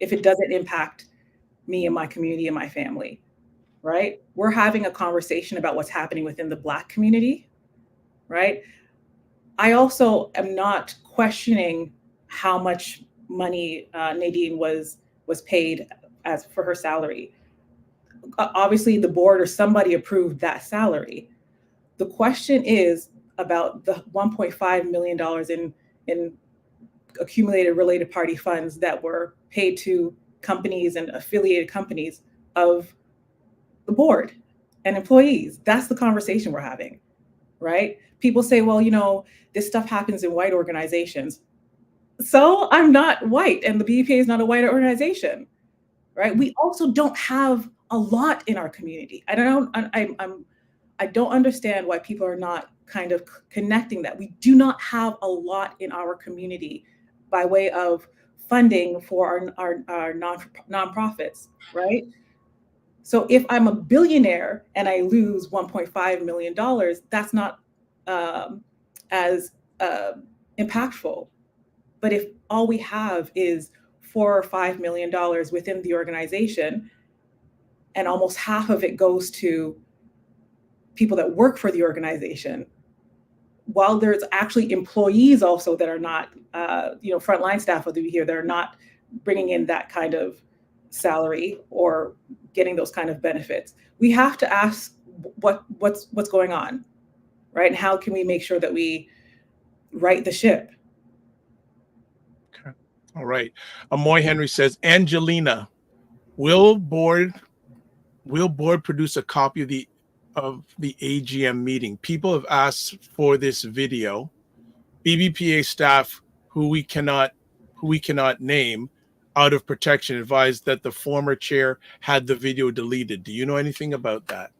if it doesn't impact me and my community and my family, right? We're having a conversation about what's happening within the Black community, right? I also am not questioning how much money Nadine was paid as for her salary. Obviously, the board or somebody approved that salary. The question is about the $1.5 million in accumulated related party funds that were paid to companies and affiliated companies of the board and employees. That's the conversation we're having, right? People say, well, this stuff happens in white organizations. So I'm not white, and the BEPA is not a white organization, right? We also don't have a lot in our community. I don't understand why people are not kind of connecting that. We do not have a lot in our community by way of funding for our nonprofits, right? So if I'm a billionaire and I lose $1.5 million, that's not as impactful. But if all we have is $4 or $5 million within the organization, and almost half of it goes to people that work for the organization, while there's actually employees also that are not, frontline staff will be here, that are not bringing in that kind of salary or getting those kind of benefits. We have to ask what's going on, right? And how can we make sure that we right the ship? Okay. All right. Amoy Henry says, Angelina, will board produce a copy of the AGM meeting? People have asked for this video. BBPA staff who we cannot name out of protection advised that the former chair had the video deleted. Do you know anything about that?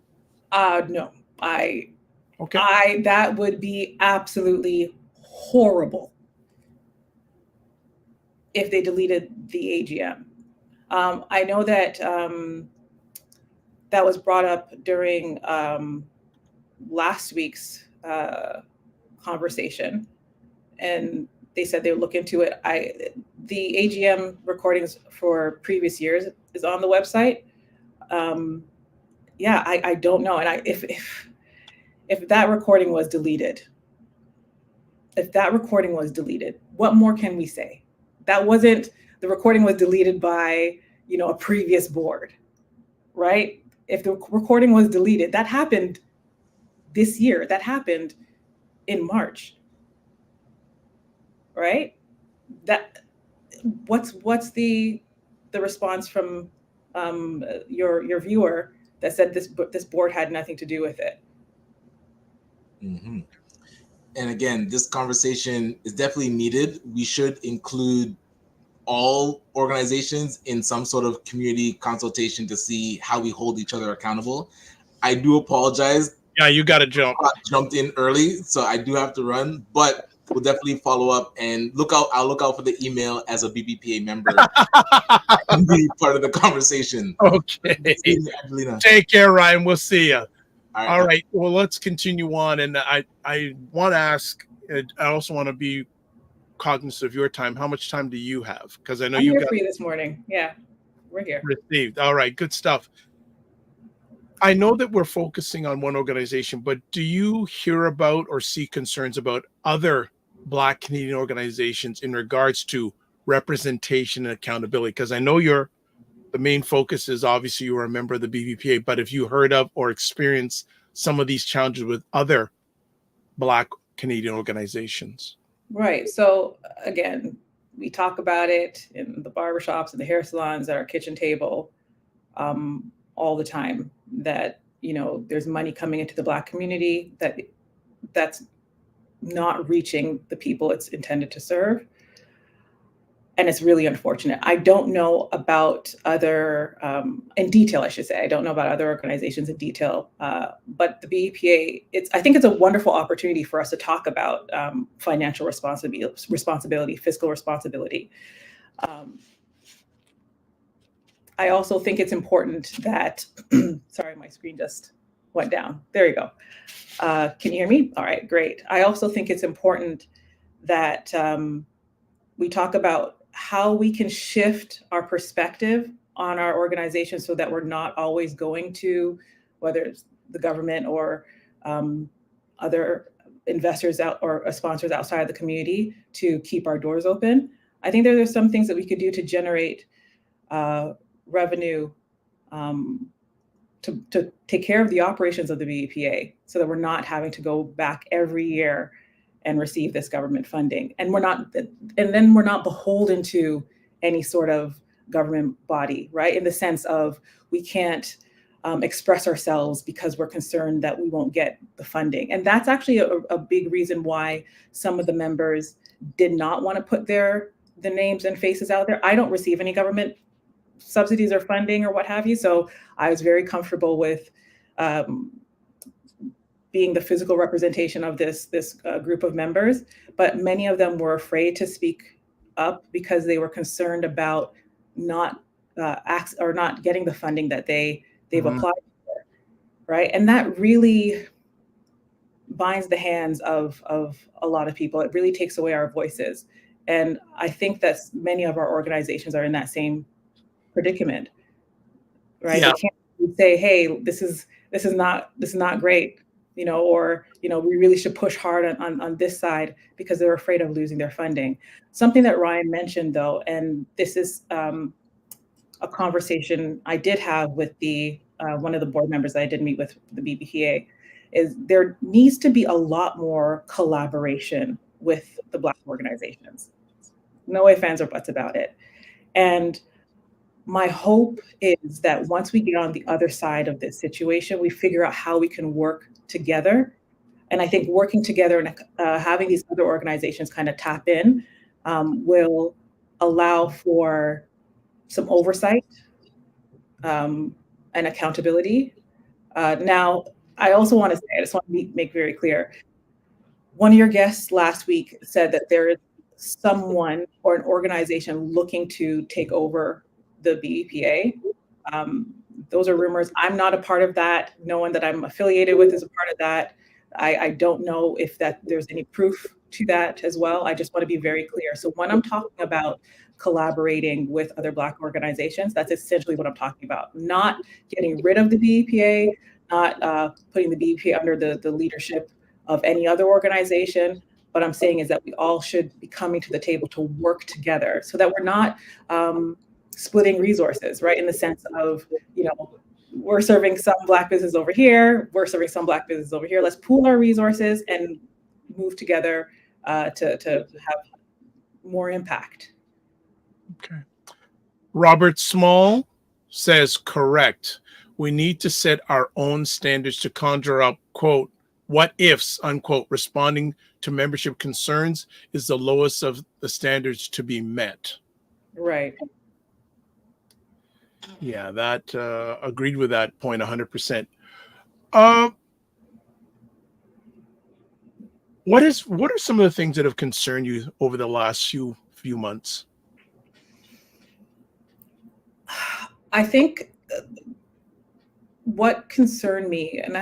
No. That would be absolutely horrible if they deleted the AGM. I know that that was brought up during last week's conversation, and they said they would look into it. The AGM recordings for previous years is on the website. I don't know, and if that recording was deleted, what more can we say? That wasn't, the recording was deleted by, a previous board, right? If the recording was deleted, that happened this year, that happened in March, right? That, what's the response from your viewer that said this board had nothing to do with it? Mm-hmm. And again, this conversation is definitely needed. We should include all organizations in some sort of community consultation to see how we hold each other accountable. I do apologize. Yeah, you got to jump. I jumped in early, so I do have to run, but we'll definitely follow up and look out. I'll look out for the email as a BBPA member and be part of the conversation. Okay. Angelina. Take care, Ryan. We'll see you. All right. Well, let's continue on. And I want to ask, I also want to be cognizant of your time. How much time do you have? Because I know you got free this morning. Yeah, we're here. Received. All right. Good stuff. I know that we're focusing on one organization, but do you hear about or see concerns about other Black Canadian organizations in regards to representation and accountability? Because I know the main focus is obviously you are a member of the BBPA, but if you heard of or experienced some of these challenges with other Black Canadian organizations? Right. So again, we talk about it in the barbershops and the hair salons at our kitchen table all the time, that, there's money coming into the Black community that's not reaching the people it's intended to serve. And it's really unfortunate. I don't know about other, in detail, I should say. I don't know about other organizations in detail, but the BEPA, I think it's a wonderful opportunity for us to talk about financial responsibility, fiscal responsibility. I also think it's important that, sorry, my screen just went down. There you go. Can you hear me? All right, great. I also think it's important that we talk about how we can shift our perspective on our organization so that we're not always going to, whether it's the government or other investors out or sponsors outside of the community, to keep our doors open. I think there are some things that we could do to generate revenue to take care of the operations of the BEPA, so that we're not having to go back every year and receive this government funding. And then we're not beholden to any sort of government body, right? In the sense of, we can't express ourselves because we're concerned that we won't get the funding. And that's actually a big reason why some of the members did not want to put the names and faces out there. I don't receive any government subsidies or funding or what have you. So I was very comfortable with being the physical representation of this group of members, but many of them were afraid to speak up because they were concerned about not getting the funding that they've applied for, right? And that really binds the hands of a lot of people. It really takes away our voices. And I think that many of our organizations are in that same predicament, right? Yeah. They can't say, hey, this is not great. Or we really should push hard on this side because they're afraid of losing their funding. Something that Ryan mentioned, though, and this is a conversation I did have with one of the board members that I did meet with the BBPA, is there needs to be a lot more collaboration with the Black organizations. No ifs, ands, or buts about it. And my hope is that once we get on the other side of this situation, we figure out how we can work together. And I think working together and having these other organizations kind of tap in will allow for some oversight and accountability. Now, I also want to say, I just want to make very clear, one of your guests last week said that there is someone or an organization looking to take over the BEPA. Those are rumors. I'm not a part of that. No one that I'm affiliated with is a part of that. I don't know if there's any proof to that as well. I just want to be very clear. So when I'm talking about collaborating with other Black organizations, that's essentially what I'm talking about. Not getting rid of the BEPA, not putting the BEPA under the leadership of any other organization. What I'm saying is that we all should be coming to the table to work together so that we're not splitting resources, right? In the sense of, we're serving some Black business over here, we're serving some Black business over here. Let's pool our resources and move together to have more impact. Okay. Robert Small says, correct. We need to set our own standards to conjure up, quote, what ifs, unquote. Responding to membership concerns is the lowest of the standards to be met. Right. Yeah, that agreed with that point 100%. What are some of the things that have concerned you over the last few months? I think what concerned me, and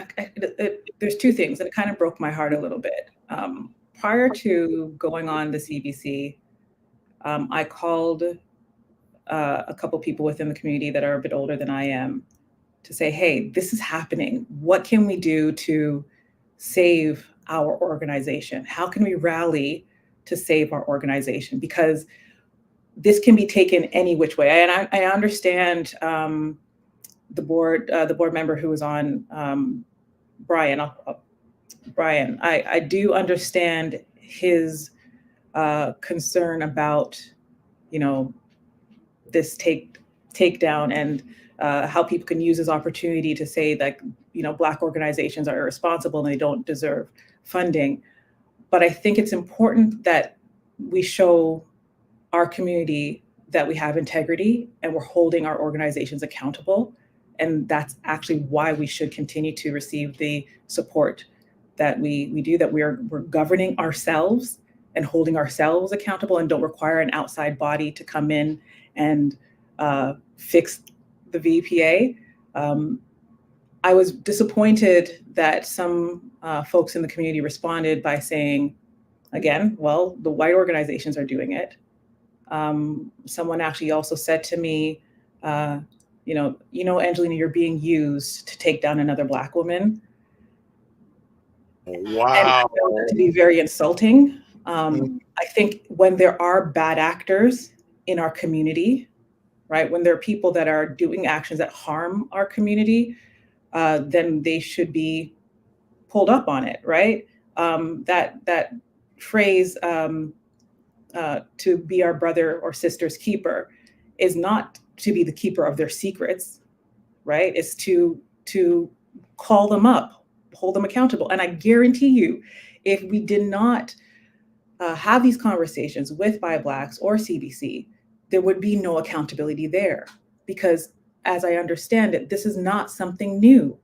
there's two things, and it kind of broke my heart a little bit. Prior to going on the CBC, I called a couple people within the community that are a bit older than I am to say, hey, this is happening. What can we do to save our organization? How can we rally to save our organization? Because this can be taken any which way. And I understand the board member who was on, Brian. Brian, I do understand his concern about, this takedown and how people can use this opportunity to say that, Black organizations are irresponsible and they don't deserve funding. But I think it's important that we show our community that we have integrity and we're holding our organizations accountable. And that's actually why we should continue to receive the support that we do, that we're governing ourselves and holding ourselves accountable and don't require an outside body to come in and fix the VPA. I was disappointed that some folks in the community responded by saying, again, well, the white organizations are doing it. Someone actually also said to me, Angelina, you're being used to take down another Black woman. Wow. And I found that to be very insulting. I think when there are bad actors in our community, right, when there are people that are doing actions that harm our community, then they should be pulled up on it, right? That phrase, to be our brother or sister's keeper, is not to be the keeper of their secrets, right? It's to call them up, hold them accountable. And I guarantee you, if we did not have these conversations with BIBLACs or CBC, there would be no accountability there. Because as I understand it, this is not something new,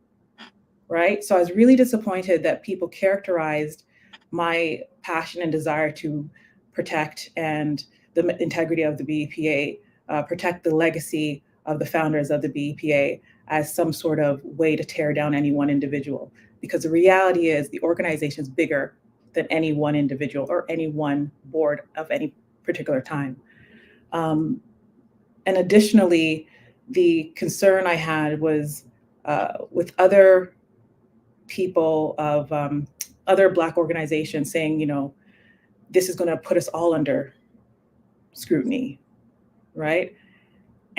right? So I was really disappointed that people characterized my passion and desire to protect and the integrity of the BEPA, protect the legacy of the founders of the BEPA as some sort of way to tear down any one individual. Because the reality is the organization is bigger than any one individual or any one board of any particular time. And additionally, the concern I had was with other people of other Black organizations saying, this is going to put us all under scrutiny, right?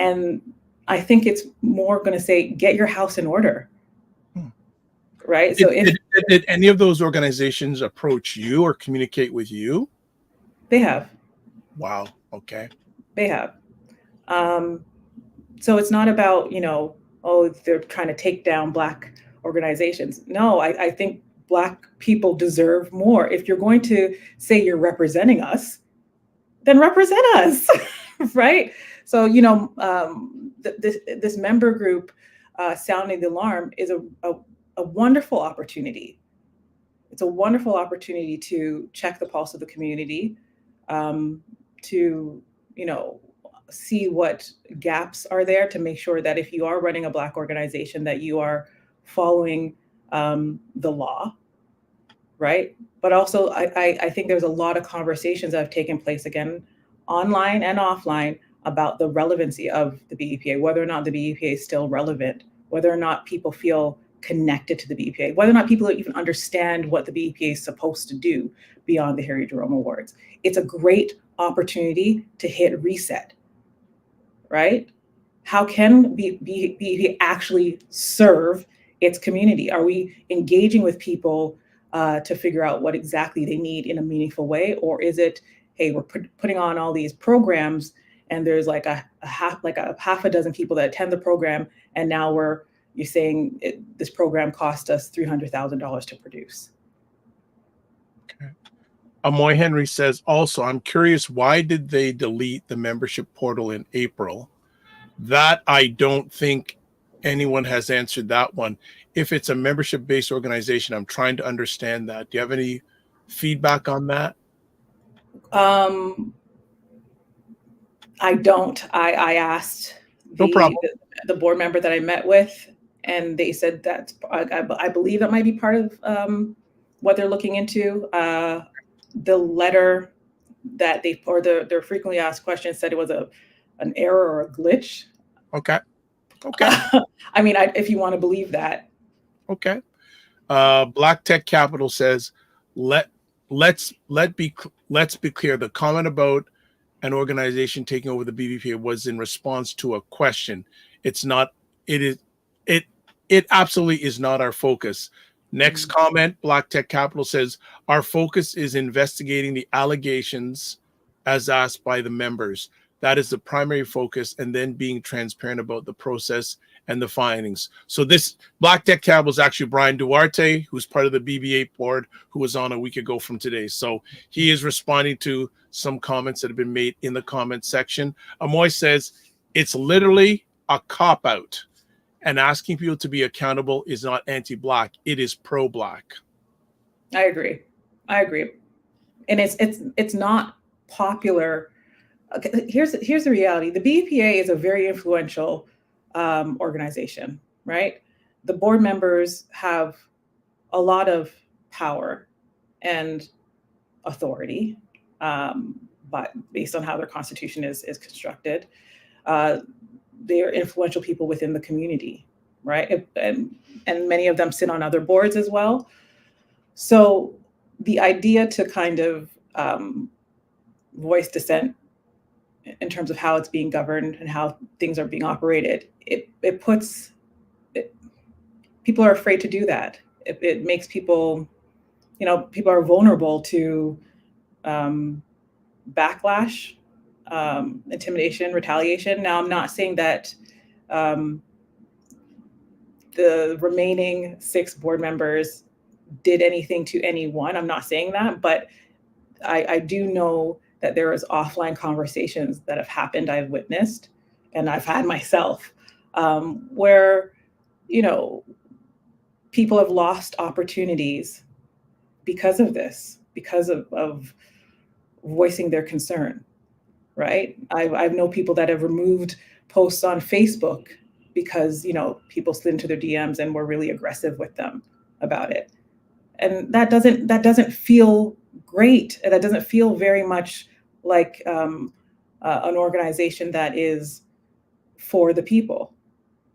And I think it's more going to say, get your house in order, right? So did any of those organizations approach you or communicate with you? They have. Wow. Okay. They have. So it's not about, they're trying to take down Black organizations. No, I think Black people deserve more. If you're going to say you're representing us, then represent us, right? So, this member group sounding the alarm is a wonderful opportunity. It's a wonderful opportunity to check the pulse of the community, to, see what gaps are there, to make sure that if you are running a Black organization, that you are following the law, right? But also, I think there's a lot of conversations that have taken place, again, online and offline, about the relevancy of the BEPA, whether or not the BEPA is still relevant, whether or not people feel connected to the BEPA, whether or not people even understand what the BEPA is supposed to do beyond the Harry Jerome Awards. It's a great opportunity to hit reset, right? How can BEPA actually serve its community? Are we engaging with people to figure out what exactly they need in a meaningful way? Or is it, hey, we're putting on all these programs and there's like a half a dozen people that attend the program, and now you're saying this program cost us $300,000 to produce. Okay. Amoy Henry says, also, I'm curious, why did they delete the membership portal in April? That I don't think anyone has answered that one. If it's a membership-based organization, I'm trying to understand that. Do you have any feedback on that? I don't. I asked the board member that I met with, and they said that I believe that might be part of what they're looking into. The letter that their frequently asked questions said it was an error or a glitch. Okay. I mean, if you want to believe that. Okay. Black Tech Capital says, let's be clear. The comment about an organization taking over the BBPA was in response to a question. It absolutely is not our focus. Next comment, Black Tech Capital says, our focus is investigating the allegations as asked by the members. That is the primary focus, and then being transparent about the process and the findings. So this Black Tech Capital is actually Brian Duarte, who's part of the BBA board, who was on a week ago from today. So he is responding to some comments that have been made in the comment section. Amoy says, it's literally a cop-out, and asking people to be accountable is not anti-Black, it is pro-Black. I agree. And it's not popular. Okay, here's the reality. The BEPA is a very influential organization, right? The board members have a lot of power and authority, but based on how their constitution is constructed, they are influential people within the community, right? And many of them sit on other boards as well. So the idea to kind of voice dissent in terms of how it's being governed and how things are being operated, people are afraid to do that. It makes people are vulnerable to backlash, intimidation, retaliation. Now, I'm not saying that the remaining 6 board members did anything to anyone. I'm not saying that, but I do know that there is offline conversations that have happened, I've witnessed, and I've had myself, where, people have lost opportunities because of this, because of voicing their concern, right? I know people that have removed posts on Facebook because, people slid into their DMs and were really aggressive with them about it. And that doesn't feel great. That doesn't feel very much like an organization that is for the people,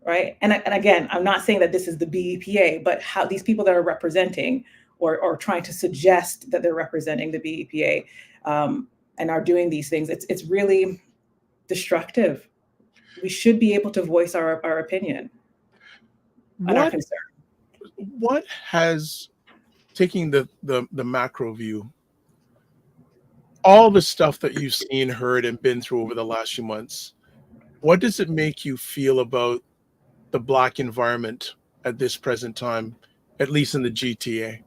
right? And again, I'm not saying that this is the BEPA, but how these people that are representing or trying to suggest that they're representing the BEPA and are doing these things, it's really destructive. We should be able to voice our opinion and our concern. What has, taking the macro view, all the stuff that you've seen, heard, and been through over the last few months, what does it make you feel about the Black environment at this present time, at least in the GTA?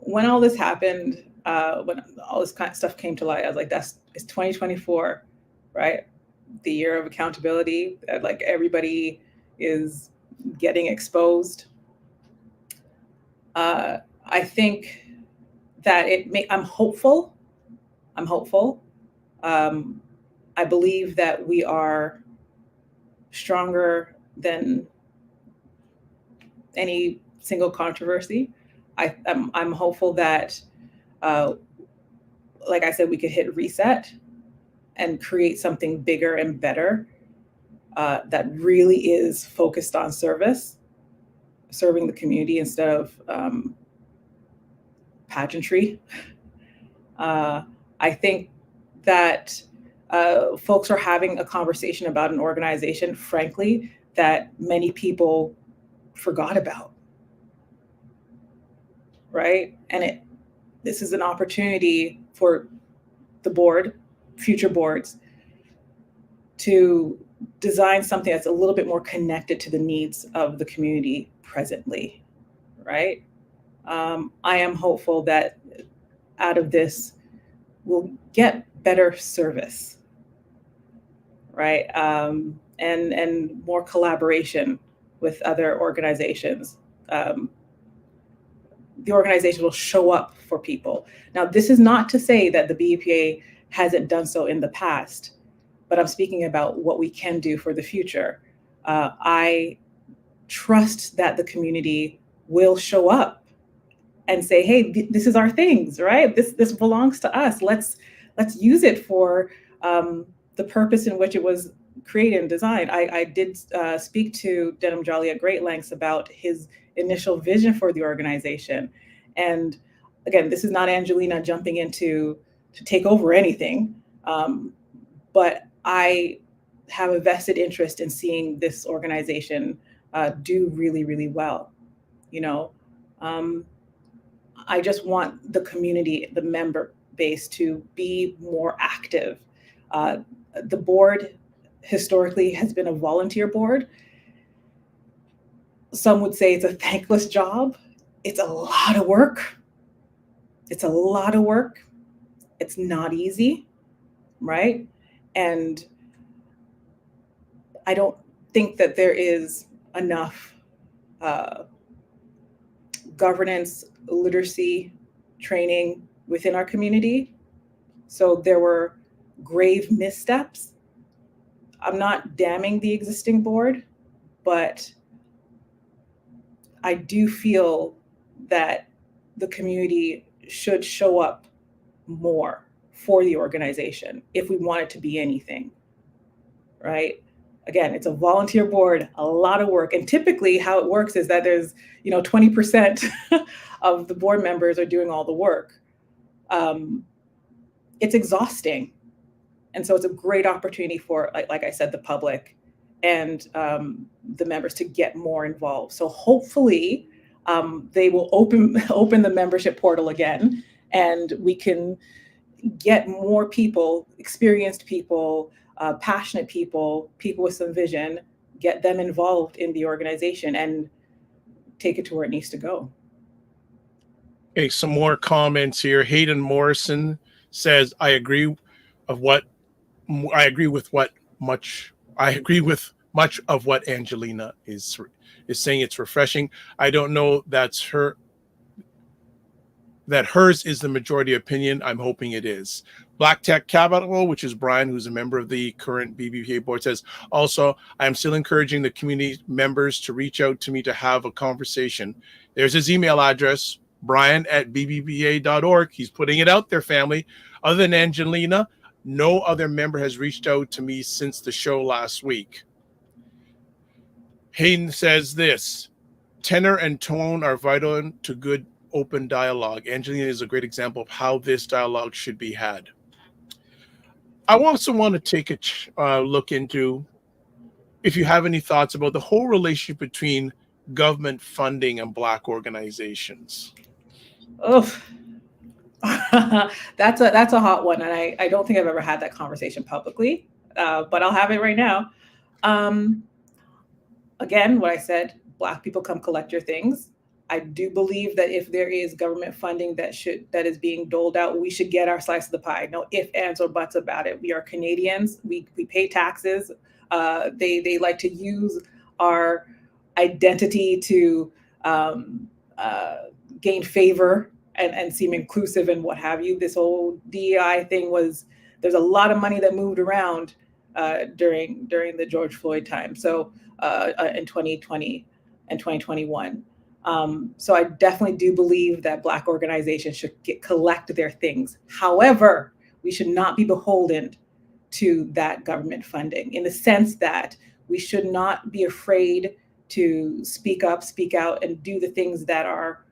When all this happened, when all this kind of stuff came to light, I was like, it's 2024, right? The year of accountability. Like, everybody is getting exposed. I think that I'm hopeful. I believe that we are stronger than any single controversy. I'm hopeful that, like I said, we could hit reset and create something bigger and better that really is focused on serving the community instead of pageantry. I think that folks are having a conversation about an organization, frankly, that many people forgot about, right? And this is an opportunity for the board, future boards, to design something that's a little bit more connected to the needs of the community presently, right? I am hopeful that out of this, we'll get better service, right? And more collaboration with other organizations. The organization will show up for people. Now, this is not to say that the BEPA hasn't done so in the past, but I'm speaking about what we can do for the future. I trust that the community will show up and say, hey, this is our things, right? This belongs to us. Let's use it for the purpose in which it was created and designed. I did speak to Denham Jolly at great lengths about his initial vision for the organization. And again, this is not Angelina jumping in to take over anything, but I have a vested interest in seeing this organization do really, really well. You know, I just want the community, the member base, to be more active. The board historically has been a volunteer board. Some would say it's a thankless job. It's a lot of work. It's a lot of work. It's not easy, right? And I don't think that there is enough governance, literacy training within our community. So there were grave missteps. I'm not damning the existing board, but I do feel that the community should show up more for the organization if we want it to be anything, right? Again, it's a volunteer board, a lot of work. And typically how it works is that there's, 20% of the board members are doing all the work. It's exhausting. And so it's a great opportunity for, like I said, the public and the members to get more involved. So hopefully they will open the membership portal again, and we can get more people, experienced people, passionate people with some vision, get them involved in the organization and take it to where it needs to go. Okay, some more comments here. Hayden Morrison says, I agree with much of what Angelina is saying. It's refreshing. I don't know that hers is the majority opinion. I'm hoping it is. Black Tech Capital, which is Brian, who's a member of the current BBPA board, says, also, I am still encouraging the community members to reach out to me to have a conversation. There's his email address, brian@bbpa.org. He's putting it out there, family. Other than Angelina, no other member has reached out to me since the show last week. Hayden says this, tenor and tone are vital to good open dialogue. Angelina is a great example of how this dialogue should be had. I also want to take a look into if you have any thoughts about the whole relationship between government funding and Black organizations. Oh, that's a hot one, and I don't think I've ever had that conversation publicly, but I'll have it right now. Again, what I said, Black people come collect your things. I do believe that if there is government funding that is being doled out, we should get our slice of the pie. No ifs, ands, or buts about it. We are Canadians. We pay taxes. They like to use our identity to gain favor and seem inclusive and what have you. This whole DEI thing there's a lot of money that moved around during the George Floyd time. So in 2020 and 2021. So I definitely do believe that Black organizations should collect their things. However, we should not be beholden to that government funding in the sense that We should not be afraid to speak up, speak out, and do the things that our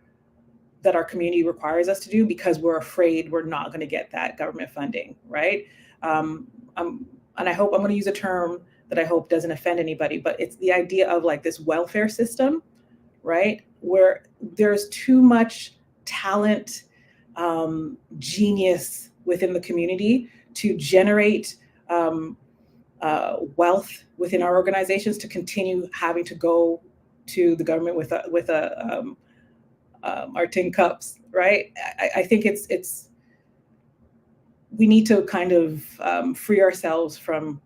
community requires us to do, because we're afraid we're not going to get that government funding, right? And I hope, I'm going to use a term that I hope doesn't offend anybody, but it's the idea of like this welfare system, right? Where there's too much talent, genius within the community to generate wealth within our organizations, to continue having to go to the government with our tin cups, right? I think it's we need to kind of free ourselves from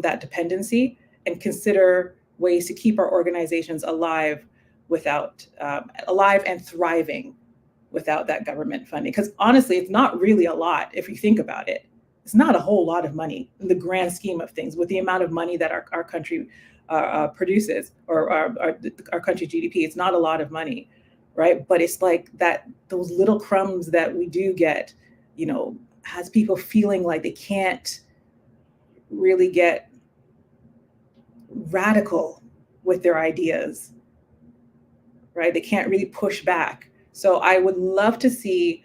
that dependency and consider ways to keep our organizations alive and thriving without that government funding. Because honestly, it's not really a lot if you think about it. It's not a whole lot of money in the grand scheme of things, with the amount of money that our country produces, or our country GDP. It's not a lot of money, right? But it's like that, those little crumbs that we do get, has people feeling like they can't really get radical with their ideas, right? They can't really push back. So I would love to see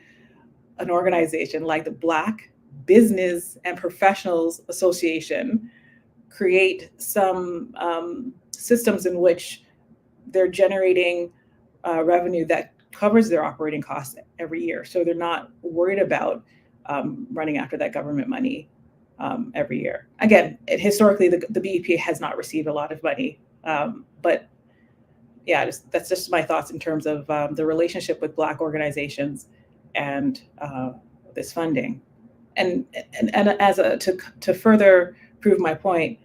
an organization like the Black Business and Professionals Association create some systems in which they're generating revenue that covers their operating costs every year. So they're not worried about running after that government money every year. Again, historically, the BEPA has not received a lot of money, but yeah, that's just my thoughts in terms of the relationship with Black organizations and this funding. And to further prove my point,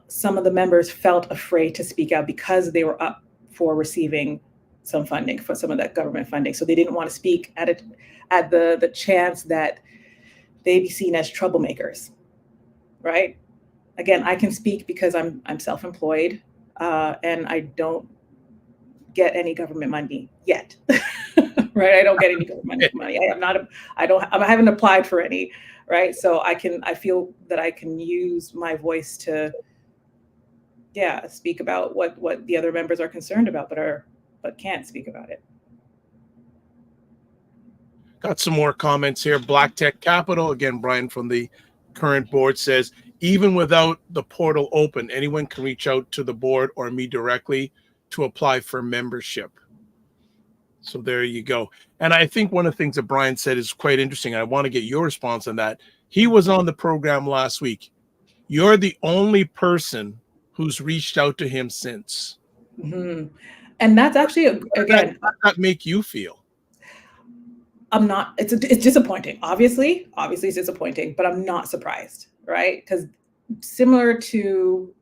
some of the members felt afraid to speak out because they were up for receiving some funding, for some of that government funding. So they didn't want to speak at the chance that they be seen as troublemakers, right? Again, I can speak because I'm self-employed and I don't get any government money yet, right? I don't get any government money. I haven't applied for any, right? So I feel that I can use my voice to, speak about what the other members are concerned about, but can't speak about it. Got some more comments here. Black Tech Capital, again, Brian from the current board, says, even without the portal open, anyone can reach out to the board or me directly to apply for membership. So there you go. And I think one of the things that Brian said is quite interesting. I want to get your response on that. He was on the program last week. You're the only person who's reached out to him since. Mm-hmm. And that's actually, again, how does that make you feel? I'm not, it's disappointing. Obviously it's disappointing, but I'm not surprised, right? Because similar to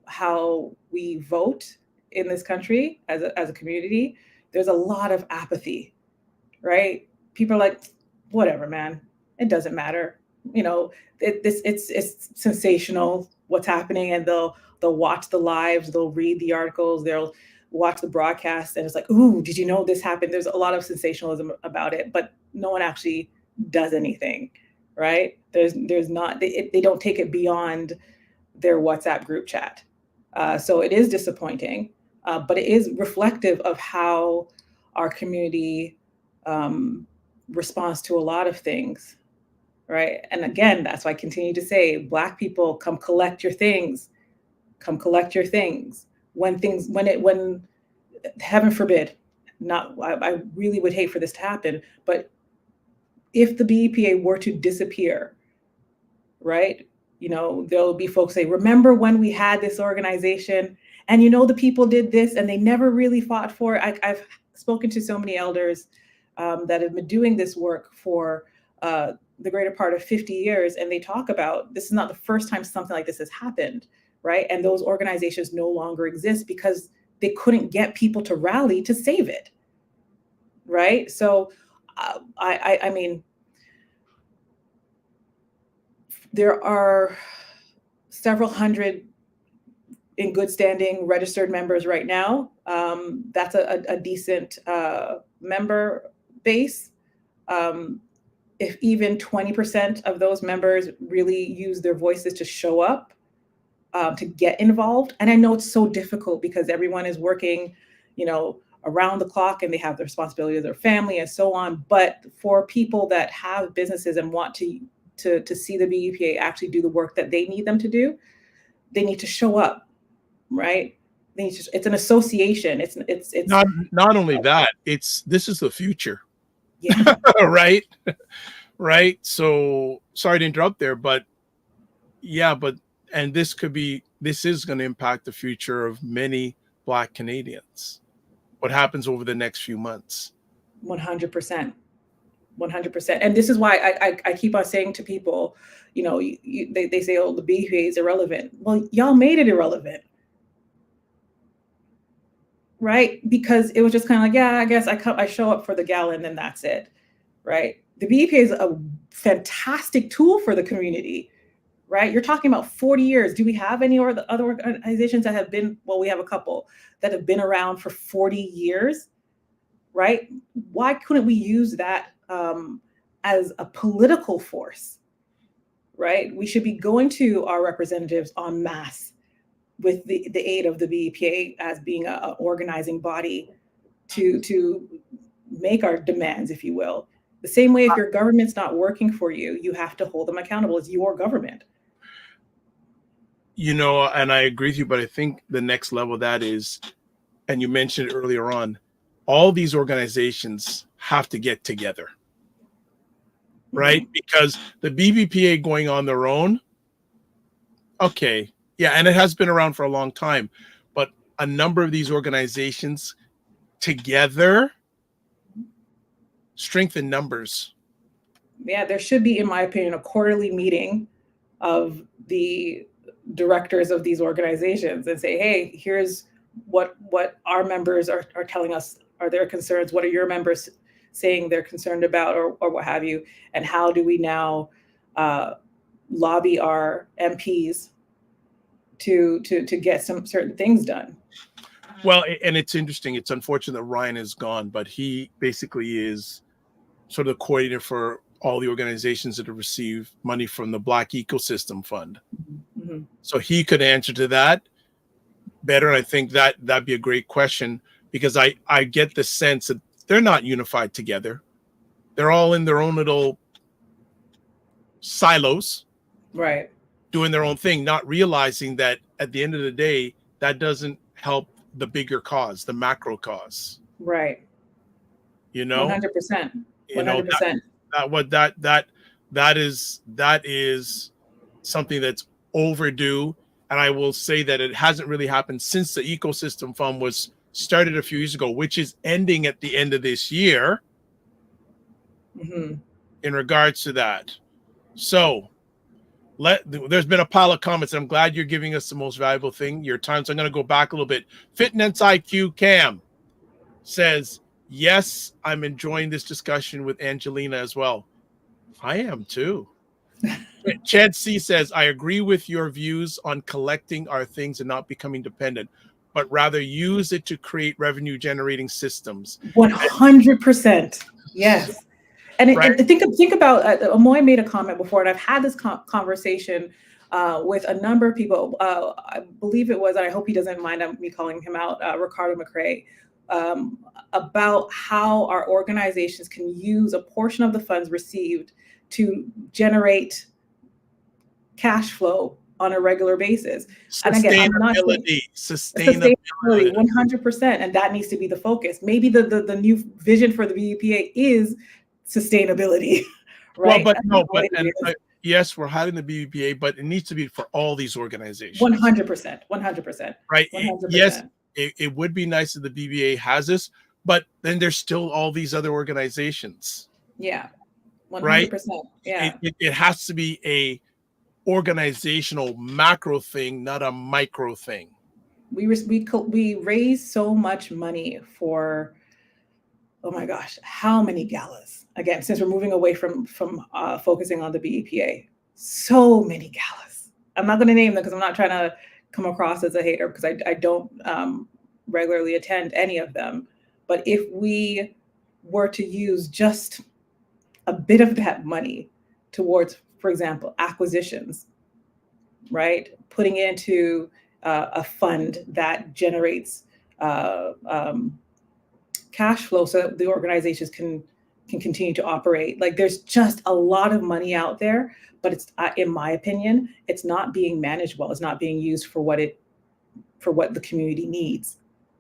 how we vote in this country as a community, there's a lot of apathy, right? People are like, whatever, man, it doesn't matter. It's sensational what's happening, and they'll watch the lives, they'll read the articles, they'll watch the broadcast, and it's like, ooh, did you know this happened? There's a lot of sensationalism about it, but no one actually does anything, right? There's not, they don't take it beyond their WhatsApp group chat. So it is disappointing, but it is reflective of how our community responds to a lot of things, right? And again, that's why I continue to say, Black people, come collect your things. Come collect your things. When heaven forbid, I really would hate for this to happen, but if the BEPA were to disappear, right? There'll be folks say, remember when we had this organization and the people did this and they never really fought for it. I've spoken to so many elders that have been doing this work for the greater part of 50 years. And they talk about, this is not the first time something like this has happened, right? And those organizations no longer exist because they couldn't get people to rally to save it, right? So I mean, there are several hundred in good standing registered members right now. That's a decent member base. If even 20% of those members really use their voices to show up, to get involved. And I know it's so difficult because everyone is working, around the clock, and they have the responsibility of their family and so on. But for people that have businesses and want to see the BEPA actually do the work that they need them to do, they need to show up, right? It's an association. It's not only that, this is the future. Yeah. Right. Right. So sorry to interrupt there, but and this is going to impact the future of many Black Canadians. What happens over the next few months? 100%. 100%. And this is why I keep on saying to people, they say, oh, the BEPA is irrelevant. Well, y'all made it irrelevant. Right? Because it was just kind of like, yeah, I guess I show up for the gala and then that's it. Right? The BEPA is a fantastic tool for the community. Right? You're talking about 40 years. Do we have any other organizations that have been, well, we have a couple that have been around for 40 years, right? Why couldn't we use that as a political force, right? We should be going to our representatives en masse with the aid of the BEPA as being an organizing body to make our demands, if you will. The same way if your government's not working for you, you have to hold them accountable. It's your government. And I agree with you, but I think the next level of that is, and you mentioned earlier on, all these organizations have to get together, right? Mm-hmm. Because the BBPA going on their own, okay, yeah, and it has been around for a long time, but a number of these organizations together strengthen numbers. Yeah, there should be, in my opinion, a quarterly meeting of the directors of these organizations and say, hey, here's what our members are telling us are their concerns. What are your members saying they're concerned about, or what have you? And how do we now lobby our MPs to get some certain things done? Well, and it's interesting. It's unfortunate that Ryan is gone, but he basically is sort of the coordinator for all the organizations that have received money from the Black Ecosystem Fund. Mm-hmm. So he could answer to that better. I think that'd be a great question, because I get the sense that they're not unified together. They're all in their own little silos, right, doing their own thing, not realizing that at the end of the day, that doesn't help the bigger cause, the macro cause. Right. 100%. 100%. That is something that's overdue. And I will say that it hasn't really happened since the Ecosystem Fund was started a few years ago, which is ending at the end of this year. Mm-hmm. In regards to that. So there's been a pile of comments. I'm glad you're giving us the most valuable thing, your time. So I'm going to go back a little bit. Fitness IQ Cam says, yes, I'm enjoying this discussion with Angelina as well. I am too. Chad C says, I agree with your views on collecting our things and not becoming dependent, but rather use it to create revenue generating systems. 100%. Yes. And, right. And think about, Amoy made a comment before, and I've had this conversation with a number of people. I believe it was, and I hope he doesn't mind me calling him out, Ricardo McRae, about how our organizations can use a portion of the funds received to generate cash flow on a regular basis. And again, sustainability, 100%, and that needs to be the focus. Maybe the new vision for the BEPA is sustainability, right? Well, yes, we're having the BEPA, but it needs to be for all these organizations. 100%. Right? 100%. Yes, it would be nice if the BEPA has this, but then there's still all these other organizations. Yeah, 100%. Right? Yeah, it has to be a organizational macro thing, not a micro thing. We raise so much money for, oh my gosh, how many galas? Again, since we're moving away from focusing on the BEPA, so many galas. I'm not going to name them because I'm not trying to come across as a hater, because I don't regularly attend any of them. But if we were to use just a bit of that money towards, for example, acquisitions, right? Putting it into a fund that generates cash flow so that the organizations can continue to operate. Like there's just a lot of money out there, but it's in my opinion, it's not being managed well. It's not being used for what the community needs,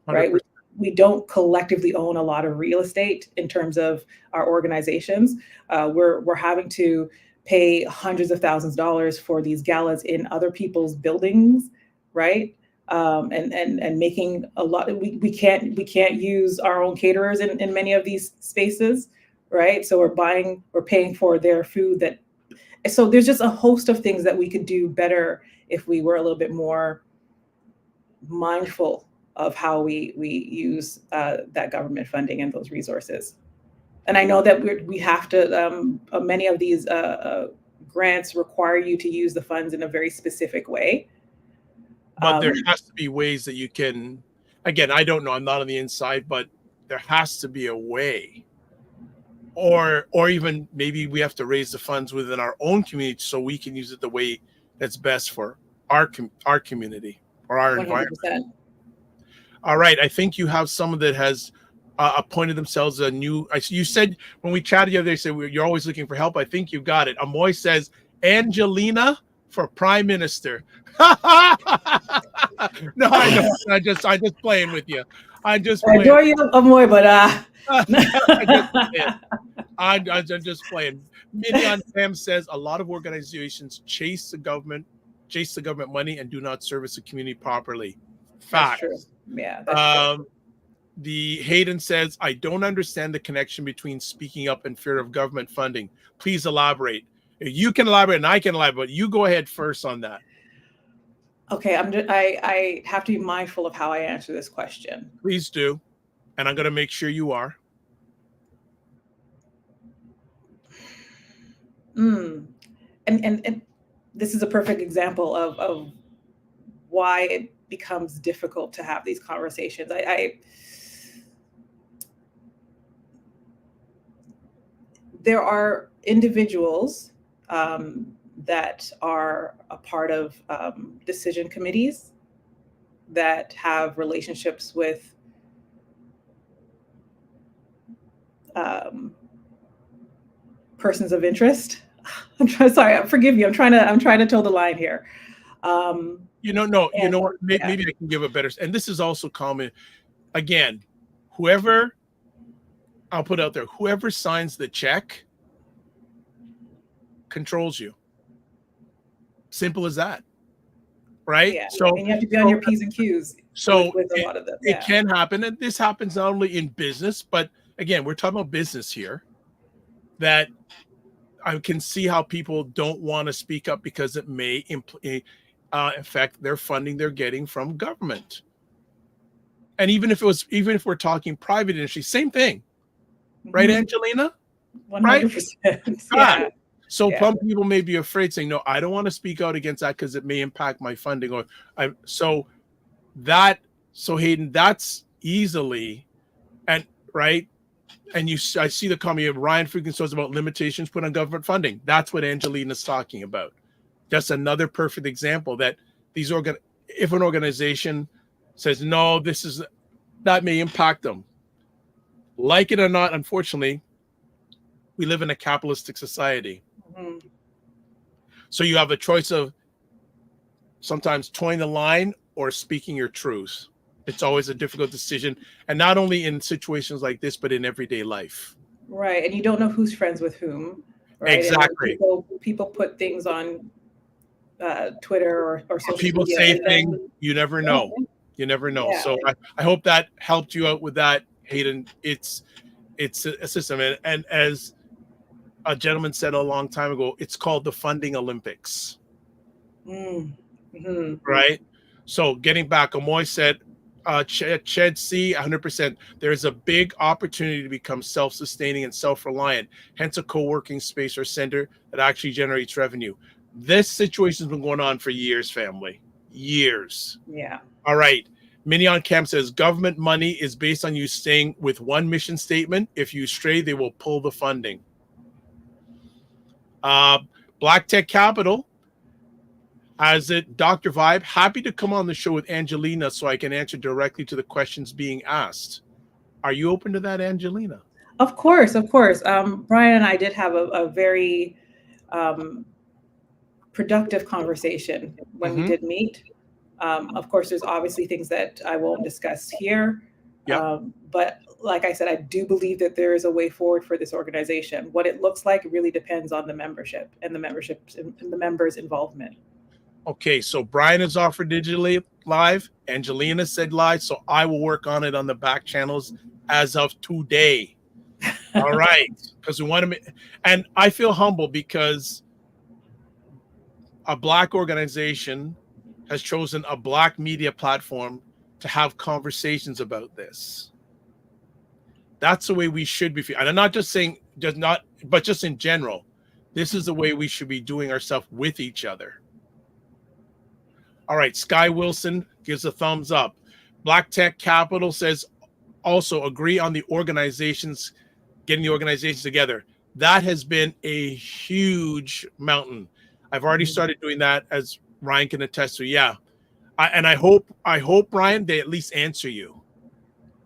100%. Right? We don't collectively own a lot of real estate in terms of our organizations. We're having to pay hundreds of thousands of dollars for these galas in other people's buildings, right? And making a lot. We can't use our own caterers in many of these spaces, right? So we're paying for their food. So there's just a host of things that we could do better if we were a little bit more mindful of how we use that government funding and those resources. And I know that we have to, many of these grants require you to use the funds in a very specific way. But there has to be ways that you can, again, I don't know, I'm not on the inside, but there has to be a way. Or even maybe we have to raise the funds within our own community so we can use it the way that's best for our community or our 100%. Environment. All right. I think you have someone that has appointed themselves a new, you said when we chatted the other day, said you're always looking for help. I think you got it. Amoy says, Angelina for Prime Minister. No, I know. I'm just playing with you. I adore you, Amoy, but I'm just playing. Minion Sam says a lot of organizations chase the government money and do not service the community properly. Fact. That's true. Yeah. That's true. The Hayden says, I don't understand the connection between speaking up and fear of government funding. Please elaborate. You can elaborate and I can elaborate, but you go ahead first on that. Okay, I have to be mindful of how I answer this question. Please do. And I'm going to make sure you are. And this is a perfect example of why it becomes difficult to have these conversations. There are individuals that are a part of decision committees that have relationships with persons of interest. Forgive me. I'm trying to toe the line here. You know what? Maybe I can give a better. And this is also common. Again, whoever I'll put out there, whoever signs the check controls you. Simple as that, right? Yeah. So and you have to be on your P's and Q's. So with a lot of them. It can happen, and this happens not only in business, but again, we're talking about business here. That I can see how people don't want to speak up because it may affect their funding they're getting from government. And even if we're talking private industry, same thing, right, Angelina? 100%. Right? Yeah. So some people may be afraid, saying, "No, I don't want to speak out against that because it may impact my funding." So Hayden, that's easily, and right. And I see the comment of Ryan freaking says about limitations put on government funding. That's what Angelina's talking about. Just another perfect example that if an organization says, no, that may impact them. Like it or not, unfortunately, we live in a capitalistic society. Mm-hmm. So you have a choice of sometimes toeing the line or speaking your truth. It's always a difficult decision, and not only in situations like this, but in everyday life. Right, and you don't know who's friends with whom. Right? Exactly. People put things on Twitter or social people media. People say things you never know. You never know. Yeah. So I hope that helped you out with that, Hayden. It's a system, and as a gentleman said a long time ago, it's called the funding Olympics. Mm-hmm. Right. So getting back, Amoy said. Ched C, 100%. There's a big opportunity to become self-sustaining and self-reliant, hence a co-working space or center that actually generates revenue. This situation has been going on for years, family. Years. Yeah. All right. Minion Camp says government money is based on you staying with one mission statement. If you stray, they will pull the funding. Black Tech Capital. As it, Dr. Vibe, happy to come on the show with Angelina so I can answer directly to the questions being asked. Are you open to that, Angelina? Of course, of course. Brian and I did have a very productive conversation when we did meet. Of course, there's obviously things that I won't discuss here. But like I said, I do believe that there is a way forward for this organization. What it looks like really depends on the membership and the members' involvement. Okay, so Brian has offered digitally live. Angelina said live, so I will work on it on the back channels as of today. All right, because we want to, and I feel humble because a Black organization has chosen a Black media platform to have conversations about this. That's the way we should be. And I'm not just saying, but just in general, this is the way we should be doing ourselves with each other. All right, Sky Wilson gives a thumbs up. Black Tech Capital says also agree on the organizations, getting the organizations together. That has been a huge mountain. I've already started doing that, as Ryan can attest to. Yeah. I hope, Ryan, they at least answer you.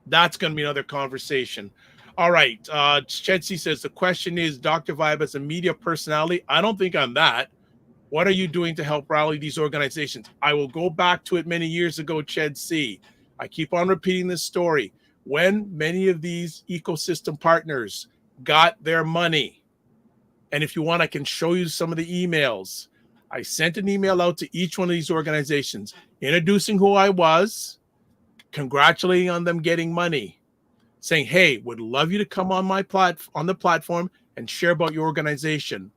That's going to be another conversation. All right. Chetsi says the question is, Dr. Vibe as a media personality, I don't think I'm that. What are you doing to help rally these organizations? I will go back to it many years ago, Ched C. I keep on repeating this story. When many of these ecosystem partners got their money, and if you want, I can show you some of the emails. I sent an email out to each one of these organizations, introducing who I was, congratulating on them getting money, saying, hey, would love you to come on my on the platform and share about your organization.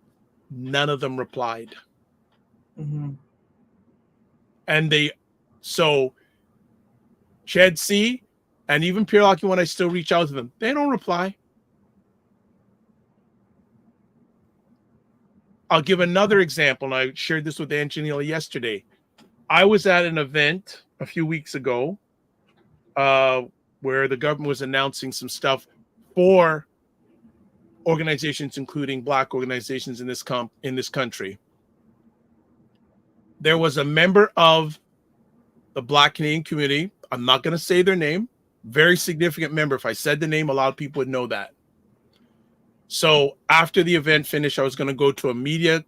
None of them replied. And so Ched C and even Pure Lucky, when I still reach out to them, they don't reply. I'll give another example, and I shared this with Angelina yesterday. I was at an event a few weeks ago where the government was announcing some stuff for organizations, including Black organizations in this country. There was a member of the Black Canadian community. I'm not going to say their name. Very significant member. If I said the name, a lot of people would know that. So after the event finished, I was going to go to a media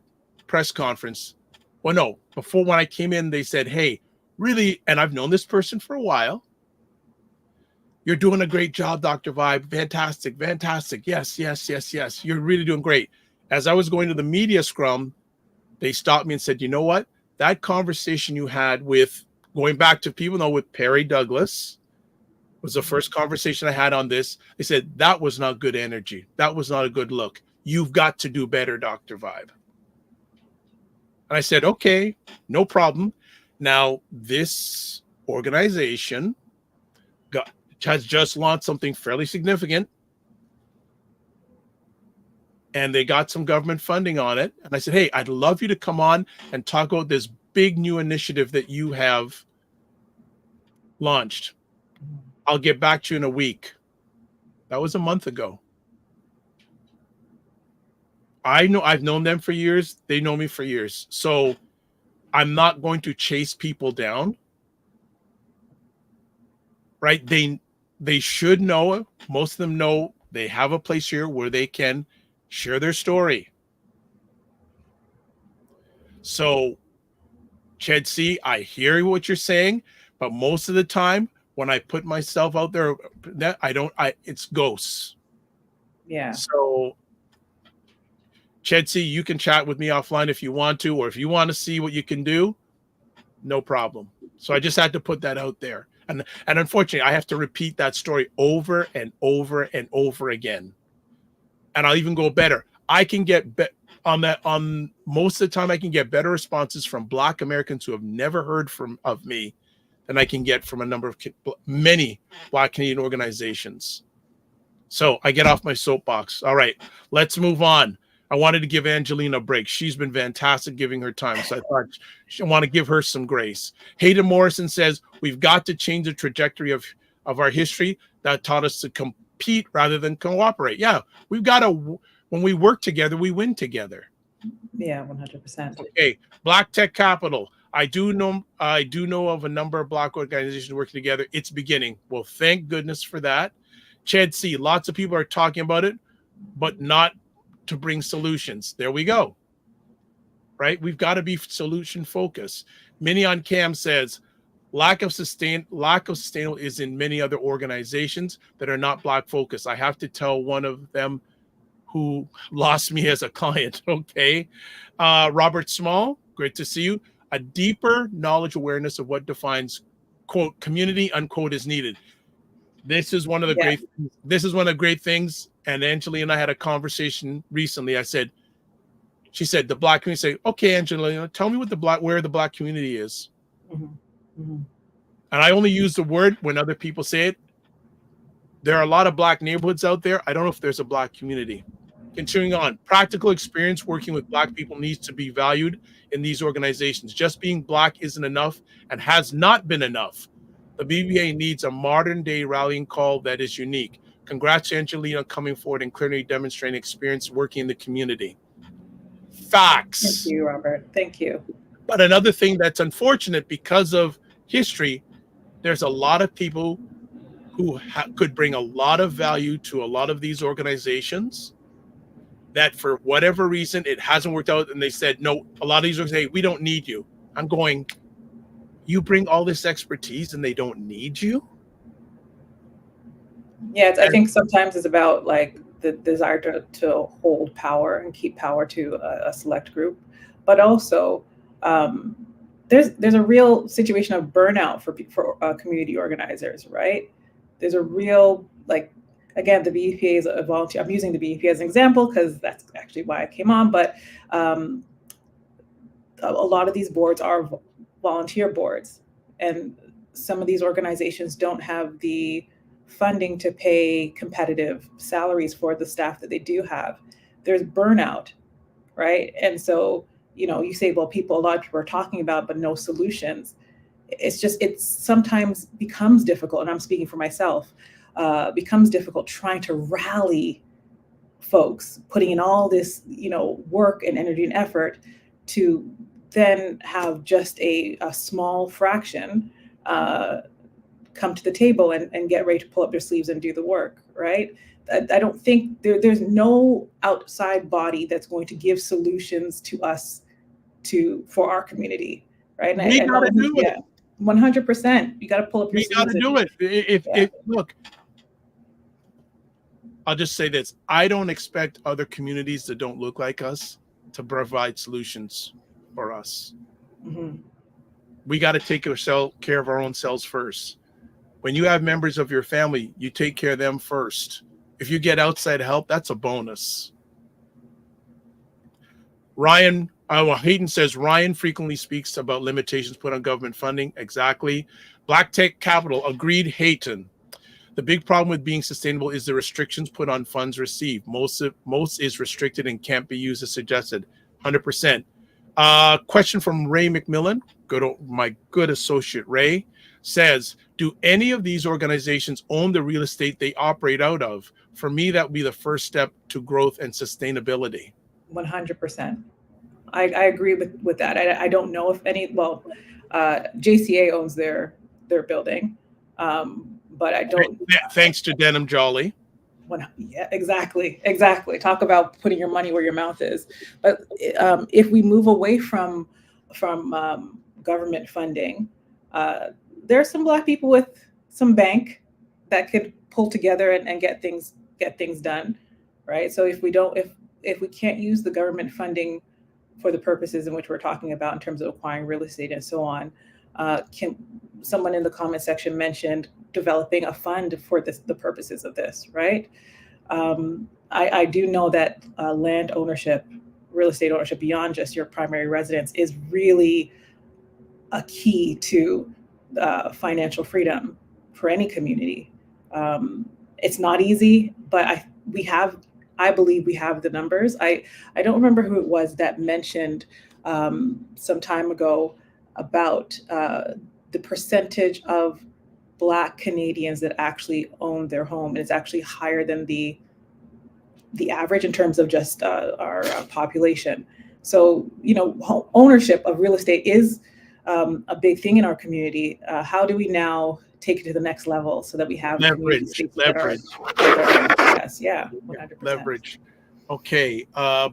press conference. Well, no, before, when I came in, they said, hey, really, and I've known this person for a while. You're doing a great job, Dr. Vibe. Fantastic, fantastic. Yes, yes, yes, yes. You're really doing great. As I was going to the media scrum, they stopped me and said, you know what? That conversation you had with, going back to people know, with Perry Douglas, was the first conversation I had on this. They said, that was not good energy. That was not a good look. You've got to do better, Dr. Vibe. And I said, okay, no problem. Now, this organization has just launched something fairly significant, and they got some government funding on it. And I said, hey, I'd love you to come on and talk about this big new initiative that you have launched. I'll get back to you in a week. That was a month ago. I've known them for years. They know me for years. So I'm not going to chase people down. Right? They should know. Most of them know they have a place here where they can share their story. So, Ched C, I hear what you're saying, but most of the time when I put myself out there, it's ghosts. Yeah. So, Ched C, you can chat with me offline if you want to, or if you want to see what you can do, no problem. So I just had to put that out there. And unfortunately, I have to repeat that story over and over and over again. And I'll even go better. I can get on most of the time, I can get better responses from Black Americans who have never heard of me than I can get from many Black Canadian organizations. So I get off my soapbox. All right, let's move on. I wanted to give Angelina a break. She's been fantastic giving her time. So I thought I want to give her some grace. Hayden Morrison says, we've got to change the trajectory of our history that taught us to compete rather than cooperate. Yeah, we've got to, when we work together, we win together. Yeah, 100%. Okay, Black Tech Capital. I do know of a number of Black organizations working together. It's beginning. Well, thank goodness for that. Ched C, lots of people are talking about it, but not to bring solutions. There we go. Right? We've got to be solution focused. Minnie on Cam says, lack of sustainable is in many other organizations that are not Black focused. I have to tell one of them who lost me as a client. Okay. Robert Small, great to see you. A deeper knowledge awareness of what defines, quote, community, unquote, is needed. This is one of the great things. And Angelina and I had a conversation recently. She said, the Black community, say, okay, Angelina, tell me where the Black community is. Mm-hmm. Mm-hmm. And I only use the word when other people say it. There are a lot of Black neighborhoods out there. I don't know if there's a Black community. Continuing on, practical experience working with Black people needs to be valued in these organizations. Just being Black isn't enough and has not been enough. The BBA needs a modern day rallying call that is unique. Congrats, Angelina, coming forward and clearly demonstrating experience working in the community. Facts. Thank you, Robert. Thank you. But another thing that's unfortunate because of history, there's a lot of people who could bring a lot of value to a lot of these organizations that for whatever reason, it hasn't worked out. And they said, no, a lot of these organizations say, we don't need you. I'm going, you bring all this expertise and they don't need you? Yeah, I think sometimes it's about like the desire to hold power and keep power to a select group. But also, there's a real situation of burnout for community organizers, right? There's a real, like, again, the BEPA is a volunteer. I'm using the BEPA as an example because that's actually why I came on. But a lot of these boards are volunteer boards. And some of these organizations don't have the funding to pay competitive salaries for the staff that they do have. There's burnout, right? And so, you say, well, a lot of people are talking about, but no solutions. It sometimes becomes difficult, and I'm speaking for myself, becomes difficult trying to rally folks, putting in all this, work and energy and effort to then have just a small fraction come to the table and get ready to pull up their sleeves and do the work, right? I don't think there's no outside body that's going to give solutions to us for our community, right? And we gotta do it. 100%. You got to pull up your sleeves. We got to do it. Look, I'll just say this. I don't expect other communities that don't look like us to provide solutions for us. Mm-hmm. We got to take care of our own selves first. When you have members of your family, you take care of them first. If you get outside help, that's a bonus. Hayden says, Ryan frequently speaks about limitations put on government funding. Exactly. Black Tech Capital, agreed, Hayden. The big problem with being sustainable is the restrictions put on funds received. Most is restricted and can't be used as suggested. 100%. Question from Ray McMillan, my good associate Ray, says, do any of these organizations own the real estate they operate out of? For me, that would be the first step to growth and sustainability. 100%. I agree with that. I don't know if any, JCA owns their building, but I don't. Thanks to Denham Jolly. Yeah, exactly. Talk about putting your money where your mouth is. But if we move away from government funding, there are some Black people with some bank that could pull together and get things done, right? So if we can't use the government funding for the purposes in which we're talking about in terms of acquiring real estate and so on, someone in the comment section mentioned developing a fund for the purposes of this, right? I do know that land ownership, real estate ownership beyond just your primary residence is really a key to financial freedom for any community. It's not easy, but I believe we have the numbers. I don't remember who it was that mentioned some time ago about the percentage of Black Canadians that actually own their home. And it's actually higher than the average in terms of just our population. So, ownership of real estate is a big thing in our community. How do we now take it to the next level so that we have leverage? Yes, yeah, 100%. Leverage. Okay.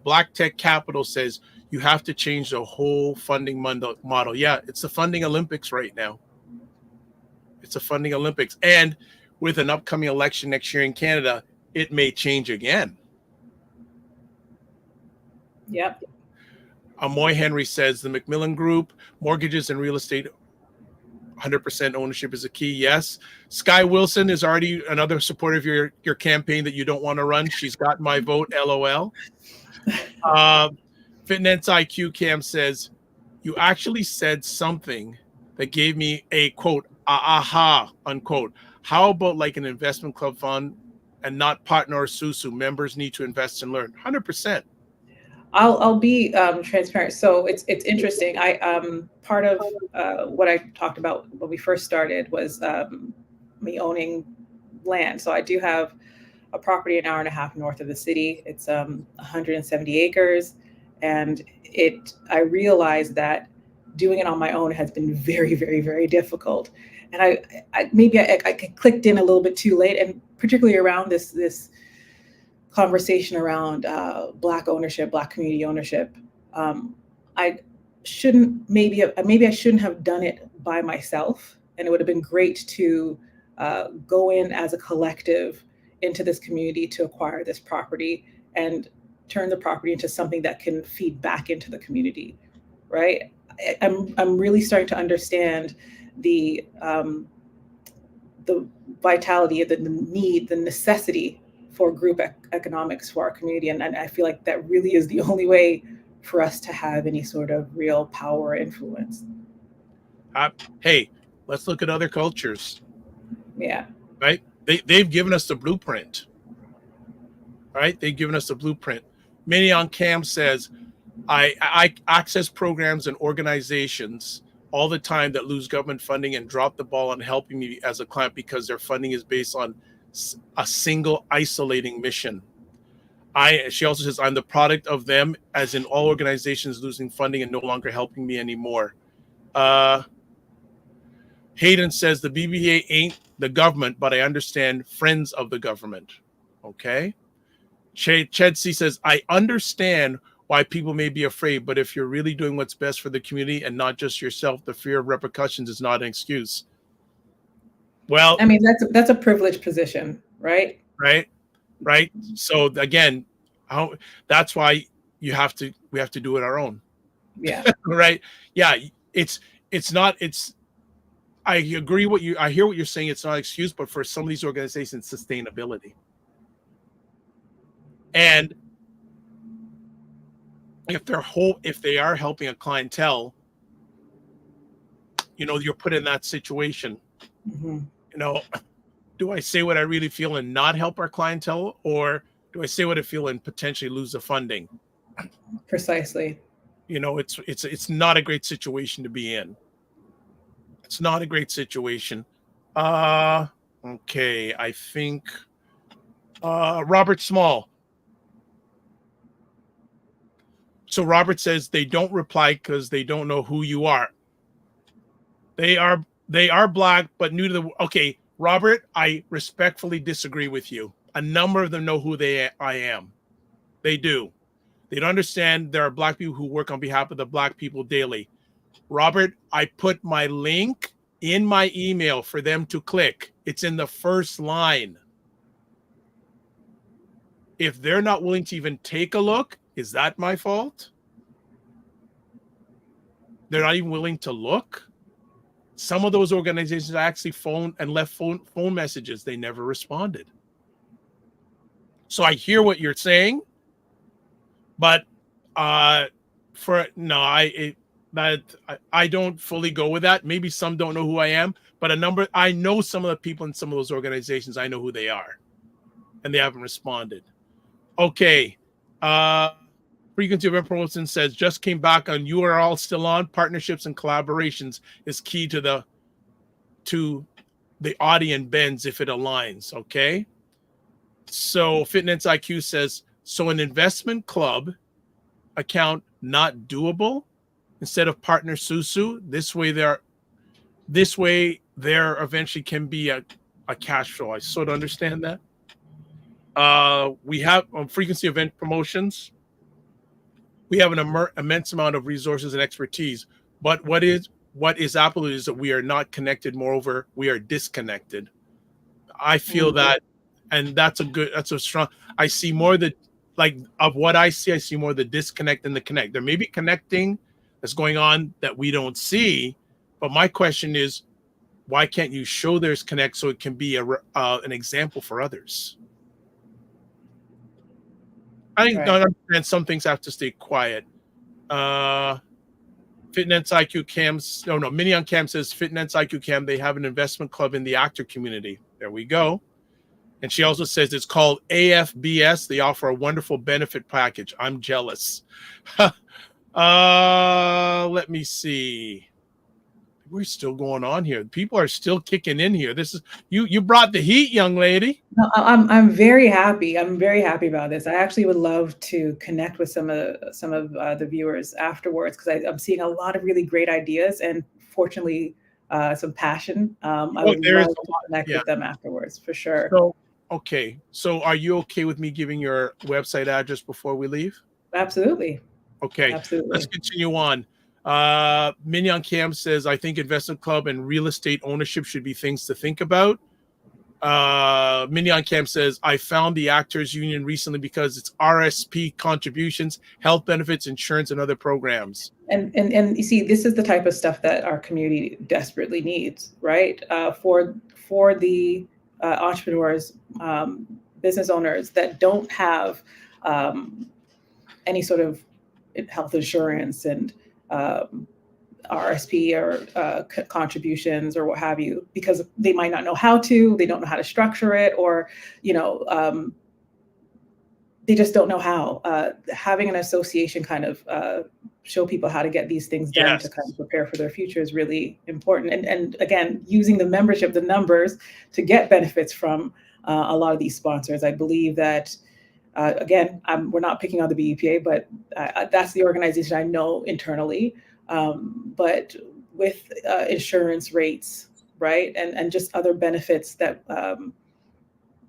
Black Tech Capital says you have to change the whole funding model. Yeah, it's the funding Olympics right now. It's a funding Olympics. And with an upcoming election next year in Canada, it may change again. Yep. Amoy Henry says the Macmillan Group, mortgages and real estate, 100% ownership is a key. Yes. Sky Wilson is already another supporter of your campaign that you don't want to run. She's got my vote, LOL. Fitness IQ Cam says, you actually said something that gave me a quote, aha, unquote. How about like an investment club fund and not partner or SUSU? Members need to invest and learn. 100%. I'll be transparent. So it's interesting. I part of what I talked about when we first started was me owning land. So I do have a property an hour and a half north of the city. It's 170 acres, and I realized that doing it on my own has been very, very, very difficult. And I clicked in a little bit too late, and particularly around this conversation around Black ownership, Black community ownership. I shouldn't maybe I shouldn't have done it by myself, and it would have been great to go in as a collective into this community to acquire this property and turn the property into something that can feed back into the community, right? I'm really starting to understand the vitality, the need, the necessity for group economics for our community. And I feel like that really is the only way for us to have any sort of real power or influence. Hey, let's look at other cultures. Yeah. Right? They've given us the blueprint. Right? They've given us the blueprint. Many on Cam says, I access programs and organizations all the time that lose government funding and drop the ball on helping me as a client because their funding is based on a single isolating mission. She also says, I'm the product of them, as in all organizations losing funding and no longer helping me anymore. Hayden says the BBA ain't the government, but I understand friends of the government. Okay. Chedsey says, I understand why people may be afraid, but if you're really doing what's best for the community and not just yourself, the fear of repercussions is not an excuse. Well, I mean, that's a privileged position, right? Right. So again, that's why we have to do it our own. Yeah. Right. Yeah. It's not. I agree. I hear what you're saying. It's not an excuse, but for some of these organizations, sustainability. And if they are helping a clientele, you're put in that situation. Mm-hmm. Do I say what I really feel and not help our clientele, or do I say what I feel and potentially lose the funding? Precisely. It's not a great situation to be in. It's not a great situation. Okay, I think Robert Small. So Robert says they don't reply because they don't know who you are. They are Black, but new to the. Okay, Robert, I respectfully disagree with you. A number of them know who I am. They do. They don't understand there are Black people who work on behalf of the Black people daily. Robert, I put my link in my email for them to click. It's in the first line. If they're not willing to even take a look, is that my fault? They're not even willing to look. Some of those organizations actually phoned and left phone messages. They never responded. So I hear what you're saying, but I don't fully go with that. Maybe some don't know who I am, but I know some of the people in some of those organizations. I know who they are, and they haven't responded. Okay. Frequency of Wilson says, just came back on. You are all still on. Partnerships and collaborations is key to the audience bends if it aligns. Okay. So Fitness IQ says, so an investment club account not doable? instead of partner Susu. This way there eventually can be a cash flow. I sort of understand that. We have frequency event promotions. We have an immense amount of resources and expertise. But what is absolute is that we are not connected. Moreover, we are disconnected. I feel that, and that's a strong. I see more of what I see more the disconnect than the connect. There may be connecting that's going on that we don't see, but my question is, why can't you show there's connect so it can be an example for others? I think understand some things have to stay quiet. Fitness IQ Cam's Minion Cam says Fitness IQ Cam, they have an investment club in the actor community. There we go. And she also says it's called AFBS. They offer a wonderful benefit package. I'm jealous. Let me see. We're still going on here. People are still kicking in here. This is you brought the heat, young lady. No, I'm very happy. I'm very happy about this. I actually would love to connect with some of the viewers afterwards, because I'm seeing a lot of really great ideas and fortunately some passion. I would love to connect with them afterwards for sure. So are you okay with me giving your website address before we leave? Absolutely. Okay. Absolutely. Let's continue on. Mignon Cam says, I think investment club and real estate ownership should be things to think about. Mignon Cam says, I found the Actors Union recently because it's RSP contributions, health benefits, insurance, and other programs. And you see, this is the type of stuff that our community desperately needs, right? For the entrepreneurs, business owners that don't have any sort of health insurance and RSP or contributions or what have you, because they might not know how to, they don't know how to structure it, or, they just don't know how. Having an association kind of show people how to get these things done to kind of prepare for their future is really important. And again, using the membership, the numbers to get benefits from a lot of these sponsors. I believe that, again, we're not picking on the BEPA, but that's the organization I know internally. But with insurance rates, right, and just other benefits that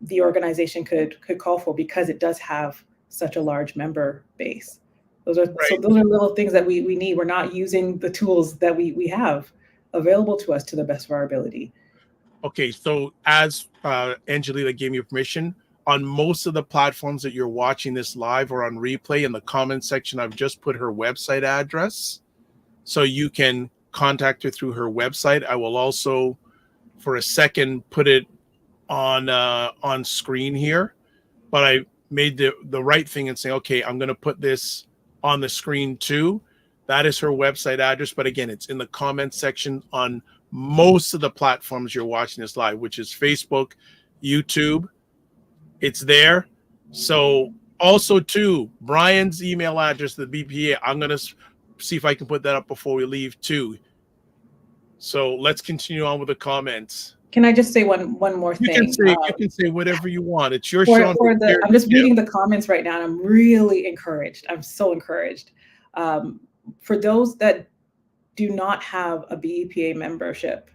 the organization could call for, because it does have such a large member base. Those are little things that we need. We're not using the tools that we have available to us to the best of our ability. Okay, so as Angelina gave me permission, on most of the platforms that you're watching this live or on replay, in the comment section, I've just put her website address, so you can contact her through her website. I will also, for a second, put it on screen here, but I made the right thing and say, okay, I'm going to put this on the screen too. That is her website address, but again, it's in the comment section on most of the platforms you're watching this live, which is Facebook, YouTube. It's there. So also too, Brian's email address, the BPA, I'm going to see if I can put that up before we leave too. So let's continue on with the comments. Can I just say one more thing? You can say whatever you want. It's your show. I'm just reading the comments right now, and I'm really encouraged. I'm so encouraged. For those that do not have a BEPA membership,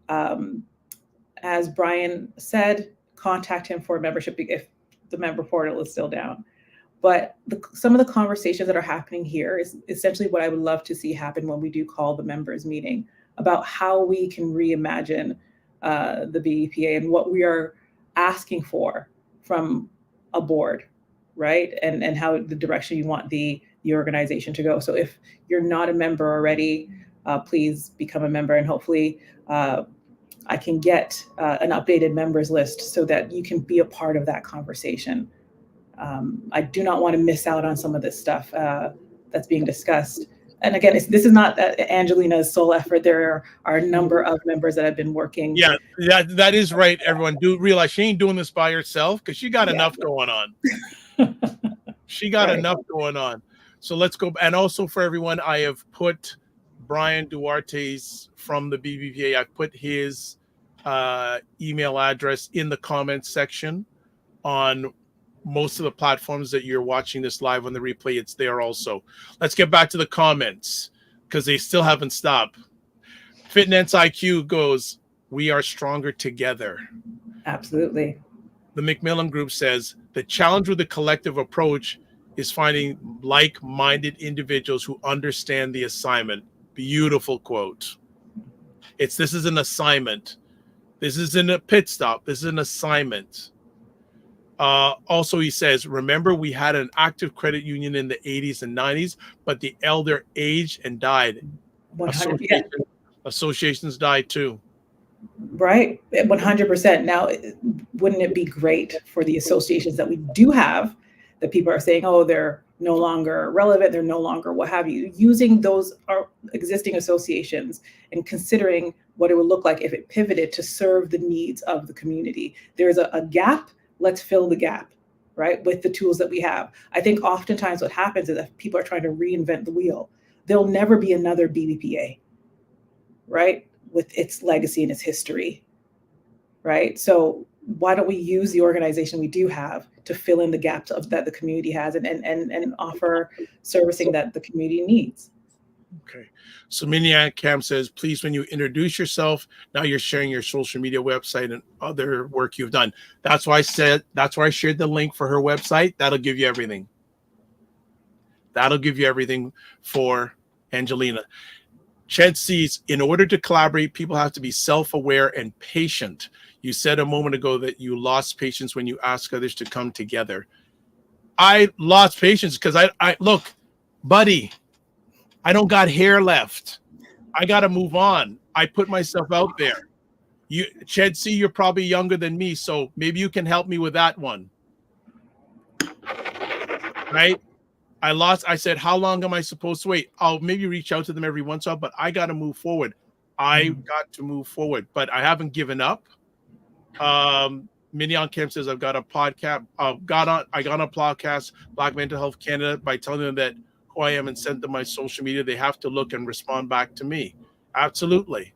as Brian said, contact him for a membership if the member portal is still down. But some of the conversations that are happening here is essentially what I would love to see happen when we do call the members meeting, about how we can reimagine the BEPA and what we are asking for from a board, right? And how the direction you want the organization to go. So if you're not a member already, please become a member, and hopefully I can get an updated members list so that you can be a part of that conversation. I do not want to miss out on some of this stuff that's being discussed. And again, this is not Angelina's sole effort. There are a number of members that have been working. Yeah, that is right. Everyone do realize she ain't doing this by herself, because she got enough going on. She got enough going on. So let's go. And also for everyone, I have put Brian Duarte's from the BBVA. I've put his email address in the comments section on most of the platforms that you're watching this live on the replay. It's there also. Let's get back to the comments. because they still haven't stopped. Fitness IQ goes, we are stronger together. Absolutely. The Macmillan Group says, the challenge with the collective approach is finding like-minded individuals who understand the assignment. Beautiful quote. This is an assignment. This isn't a pit stop. This is an assignment. Also, he says, remember, we had an active credit union in the 80s and 90s, but the elder aged and died. Associations died too. Right. 100%. Now, wouldn't it be great for the associations that we do have, that people are saying, oh, they're no longer relevant, they're no longer what have you, using those existing associations and considering what it would look like if it pivoted to serve the needs of the community. There's a gap. Let's fill the gap, right, with the tools that we have. I think oftentimes what happens is that people are trying to reinvent the wheel. There'll never be another BBPA, right, with its legacy and its history, right? So why don't we use the organization we do have to fill in the gaps that the community has and offer servicing that the community needs? Okay. So Miniac Cam says, please, when you introduce yourself, now you're sharing your social media website and other work you've done. That's why I shared the link for her website. That'll give you everything. That'll give you everything for Angelina. Ched sees, in order to collaborate, people have to be self-aware and patient. You said a moment ago that you lost patience when you ask others to come together. I lost patience because I look, buddy, I don't got hair left. I got to move on. I put myself out there. Ched C, you're probably younger than me, so maybe you can help me with that one. Right? I said, how long am I supposed to wait? I'll maybe reach out to them every once in a while, but I got to move forward. I got to move forward, but I haven't given up. Mignon Kemp says, I've got a podcast. I got on a podcast, Black Mental Health Canada, by telling them that who I am and sent them my social media. They have to look and respond back to me. Absolutely.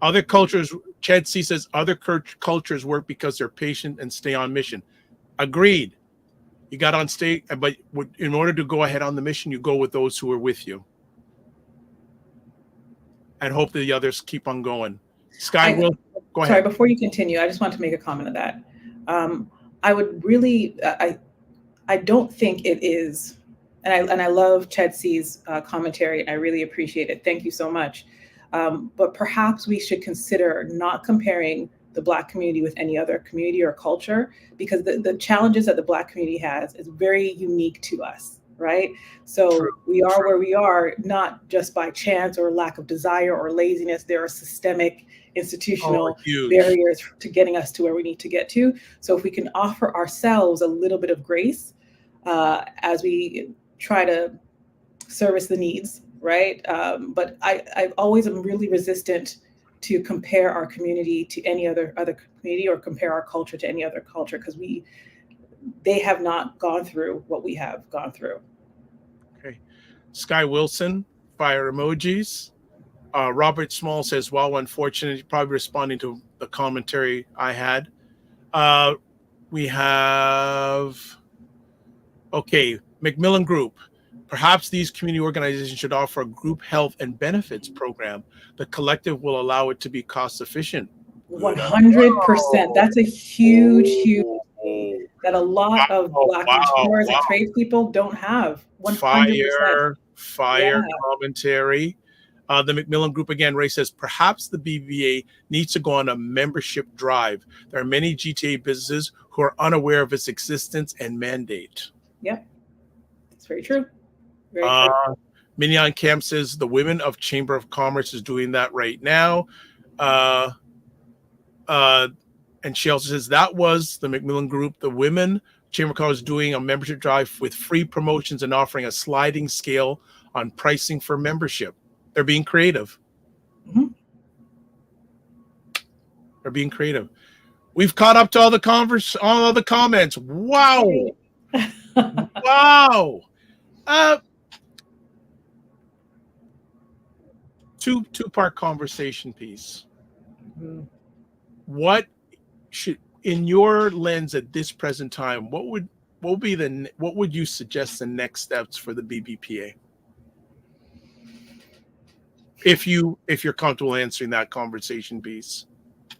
Other cultures, Ched C says, other cultures work because they're patient and stay on mission. Agreed. You got on stage, but in order to go ahead on the mission, you go with those who are with you. And hope that the others keep on going. Sky will go ahead. Sorry, before you continue, I just want to make a comment on that. I would really, I don't think it is, and I love Ched C's commentary, and I really appreciate it. Thank you so much. But perhaps we should consider not comparing the Black community with any other community or culture, because the challenges that the Black community has is very unique to us. Right? So we are where we are, not just by chance or lack of desire or laziness. There are systemic institutional barriers to getting us to where we need to get to. So if we can offer ourselves a little bit of grace as we try to service the needs, right? But I always am really resistant to compare our community to any other community or compare our culture to any other culture, because they have not gone through what we have gone through. Okay. Sky Wilson, fire emojis. Robert Small says, wow, unfortunately, probably responding to the commentary I had. We have, okay, Macmillan Group. Perhaps these community organizations should offer a group health and benefits program. The collective will allow it to be cost efficient. 100%. That's a huge that a lot of Black entrepreneurs and tradespeople don't have. 100%. Fire commentary. The Macmillan Group again, Ray says, perhaps the BBA needs to go on a membership drive. There are many GTA businesses who are unaware of its existence and mandate. Yep, that's very true. Very true. Mignon Camp says the women of Chamber of Commerce is doing that right now. And she also says that was the Macmillan Group, the Women Chamber of Commerce, doing a membership drive with free promotions and offering a sliding scale on pricing for membership. They're being creative. Mm-hmm. They're being creative. We've caught up to all the comments. Wow. Wow. Two-part conversation piece. Mm-hmm. What should, in your lens at this present time, what would you suggest the next steps for the BBPA? If you're comfortable answering that conversation piece.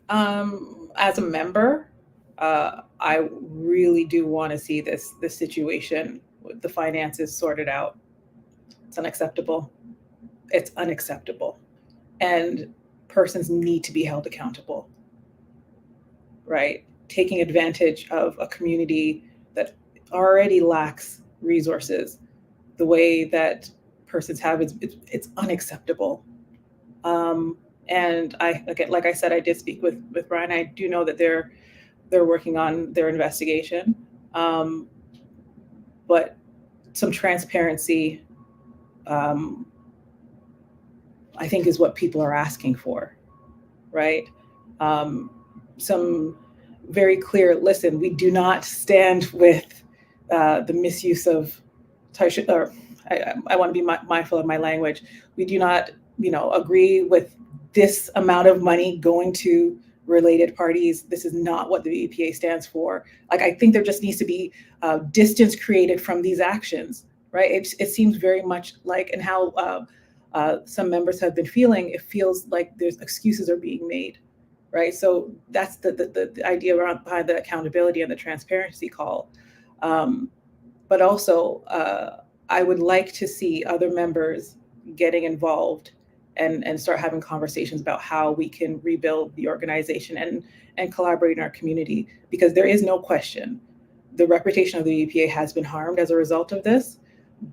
As a member, I really do want to see this situation with the finances sorted out. It's unacceptable. It's unacceptable. And persons need to be held accountable, right? Taking advantage of a community that already lacks resources the way that persons have, it's unacceptable. And like I said, I did speak with Ryan. I do know that they're working on their investigation, but some transparency, I think, is what people are asking for, right? Some very clear, listen, we do not stand with the misuse of, I want to be mindful of my language. We do not, agree with this amount of money going to related parties. This is not what the EPA stands for. Like, I think there just needs to be distance created from these actions, right? It seems very much like, and how some members have been feeling, it feels like there's excuses are being made, right? So that's the idea behind the accountability and the transparency call. But also, I would like to see other members getting involved and start having conversations about how we can rebuild the organization and collaborate in our community, because there is no question the reputation of the EPA has been harmed as a result of this.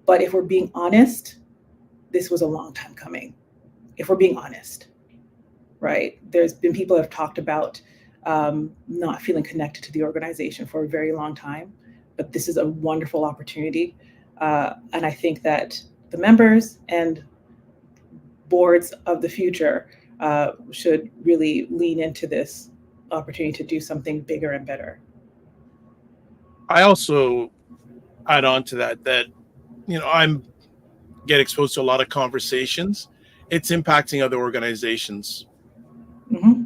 But if we're being honest, this was a long time coming. If we're being honest, right? There's been people who have talked about not feeling connected to the organization for a very long time, but this is a wonderful opportunity. And I think that the members and boards of the future should really lean into this opportunity to do something bigger and better. I also add on to that, I'm get exposed to a lot of conversations. It's impacting other organizations. Mm-hmm.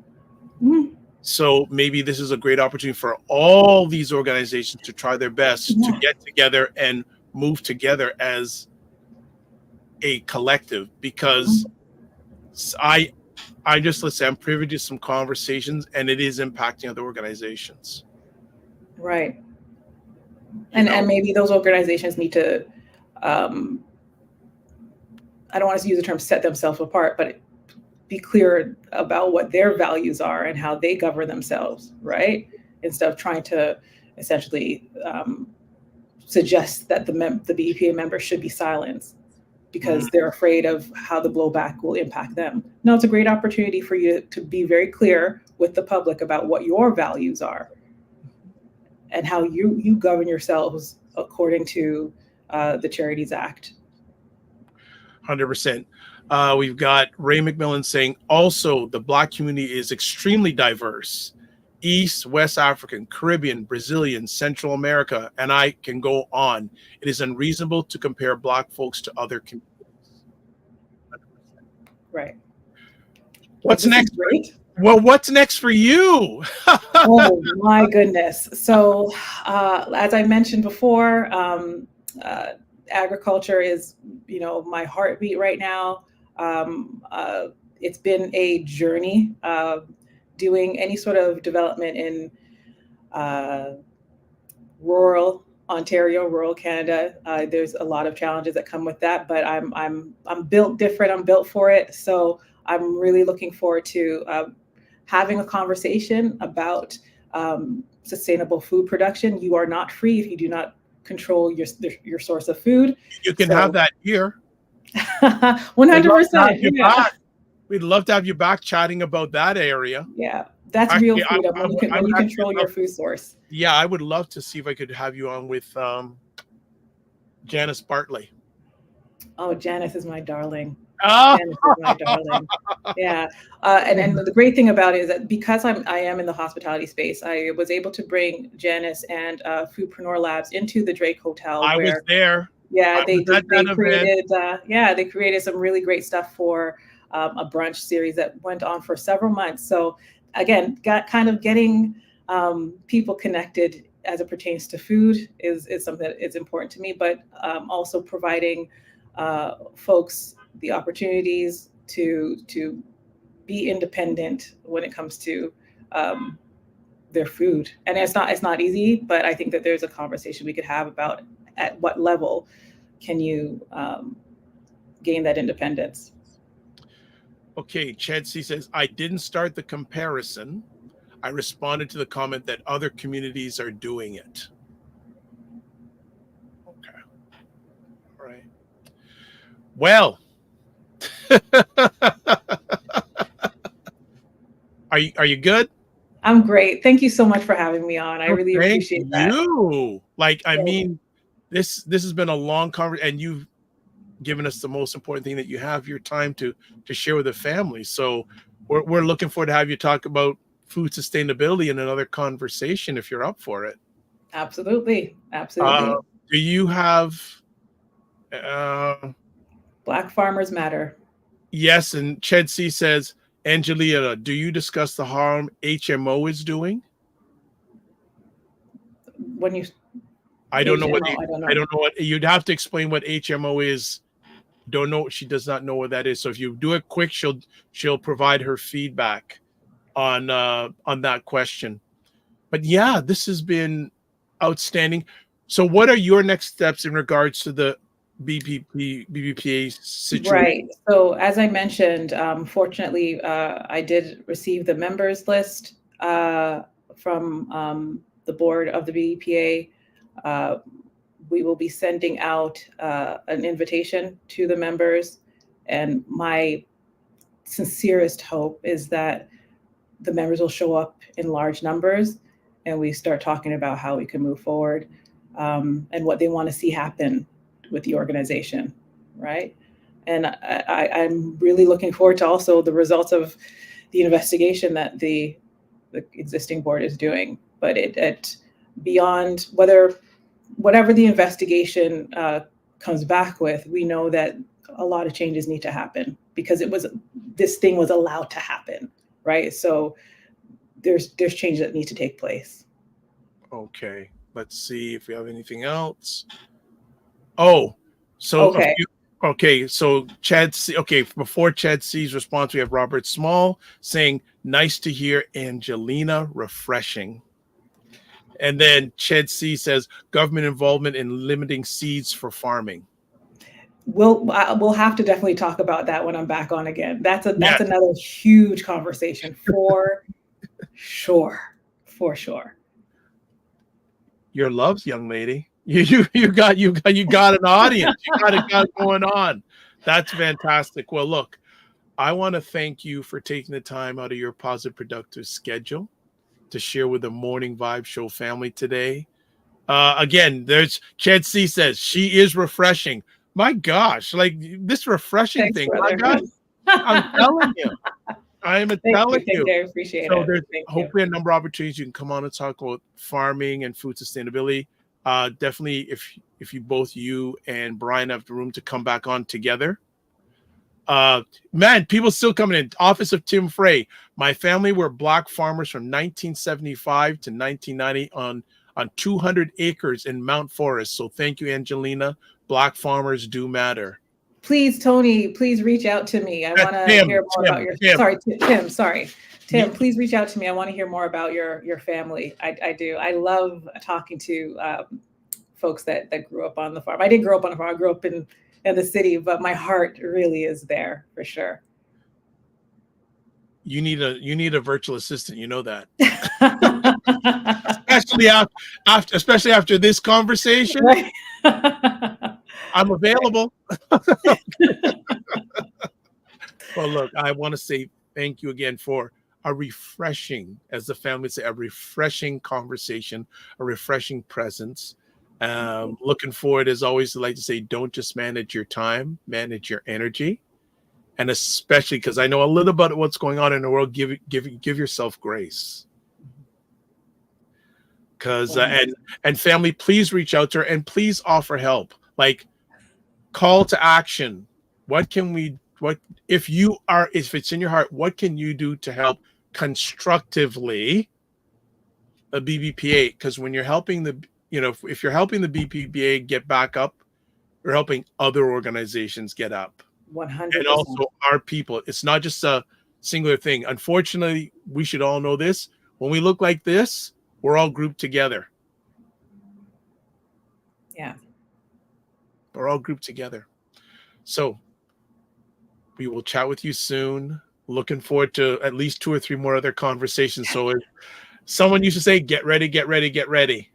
Mm-hmm. So maybe this is a great opportunity for all these organizations to try their best to get together and move together as a collective, because I just, listen, I'm privy to some conversations and it is impacting other organizations. Right. And maybe those organizations need to, I don't want to use the term set themselves apart, but be clear about what their values are and how they govern themselves, right? Instead of trying to essentially suggest that the BEPA members should be silenced because they're afraid of how the blowback will impact them. No, it's a great opportunity for you to be very clear with the public about what your values are and how you govern yourselves according to the Charities Act. 100%. We've got Ray McMillan saying, also, the Black community is extremely diverse. East, West African, Caribbean, Brazilian, Central America, and I can go on. It is unreasonable to compare Black folks to other communities. 100%. Right. What's next? Well, what's next for you? Oh, my goodness. So, as I mentioned before, agriculture is, my heartbeat right now. It's been a journey doing any sort of development in rural Ontario, rural Canada. There's a lot of challenges that come with that, but I'm built different. I'm built for it. So I'm really looking forward to having a conversation about sustainable food production. You are not free if you do not control your source of food. You can have that here. 100%. We'd love to have you back chatting about that area. Yeah, that's real freedom when you control your food source. Yeah, I would love to see if I could have you on with Janice Bartley. Oh, Janice is my darling. Oh. Janice is my darling. Yeah, and the great thing about it is that because I am in the hospitality space, I was able to bring Janice and Foodpreneur Labs into the Drake Hotel. I was there. Yeah, they created some really great stuff for a brunch series that went on for several months. So again, getting people connected as it pertains to food is something that is important to me, but also providing folks the opportunities to be independent when it comes to their food. And it's not easy, but I think that there's a conversation we could have about at what level can you gain that independence. Okay, Chad C says, I didn't start the comparison. I responded to the comment that other communities are doing it. Okay. All right. Well, are you good? I'm great. Thank you so much for having me on. I really appreciate that. Like, I mean, this has been a long conversation, and you've given us the most important thing, that you have your time to share with the family. So we're looking forward to have you talk about food sustainability in another conversation if you're up for it. Absolutely. Do you have Black Farmers Matter? Yes, and Ched C says, Angelina, do you discuss the harm HMO is doing? When you I don't know what you'd have to explain what HMO is. Don't know. She does not know what that is. So if you do it quick, she'll provide her feedback on that question. But yeah, this has been outstanding. So what are your next steps in regards to the BBPA situation? Right. So as I mentioned, fortunately, I did receive the members list from the board of the BBPA. We will be sending out an invitation to the members, and my sincerest hope is that the members will show up in large numbers and we start talking about how we can move forward and what they want to see happen with the organization, right? And I'm really looking forward to also the results of the investigation that the existing board is doing. But it beyond whatever the investigation comes back with, we know that a lot of changes need to happen because this thing was allowed to happen, right? So there's change that need to take place. Okay, let's see if we have anything else. Oh, so okay. So Chad C. Okay, before Chad C's response, we have Robert Small saying, "Nice to hear, Angelina. Refreshing." And then Chad C says, "Government involvement in limiting seeds for farming." We'll have to definitely talk about that when I'm back on again. That's another huge conversation for sure. For sure. Your loves, young lady. You got an audience. You got it going on. That's fantastic. Well, look, I want to thank you for taking the time out of your positive, productive schedule to share with the Morning Vibe Show family today. Again, there's Chad C says she is refreshing. My gosh, like this refreshing Thanks, thing. brother. My God, I'm telling you. I appreciate so it. There's hopefully a number of opportunities you can come on and talk about farming and food sustainability. Definitely, if you and Brian have the room to come back on together. Man, people still coming in. Office of Tim Frey. My family were black farmers from 1975 to 1990 on 200 acres in Mount Forest. So thank you, Angelina. Black farmers do matter. Please, Tony, please reach out to me. I want to hear more about your. Tim. Sorry, Tim. Please reach out to me. I want to hear more about your family. I do. I love talking to folks that grew up on the farm. I didn't grow up on a farm. I grew up in the city, but my heart really is there for sure. You need a virtual assistant. You know that. especially after this conversation. Right. I'm available. Well, look, I want to say thank you again for a refreshing, as the family say, a refreshing conversation, a refreshing presence. Looking forward, as always, I like to say, don't just manage your time, manage your energy. And especially because I know a little bit of what's going on in the world, give yourself grace. Because and family, please reach out to her and please offer help. Like, call to action. What if it's in your heart, what can you do to help constructively the BBPA? Because when you're helping if you're helping the BBPA get back up, you're helping other organizations get up. 100%. And also our people. It's not just a singular thing. Unfortunately, we should all know this. When we look like this, we're all grouped together. Yeah. We're all grouped together. So we will chat with you soon. Looking forward to at least 2 or 3 more other conversations. So if someone used to say, get ready, get ready, get ready.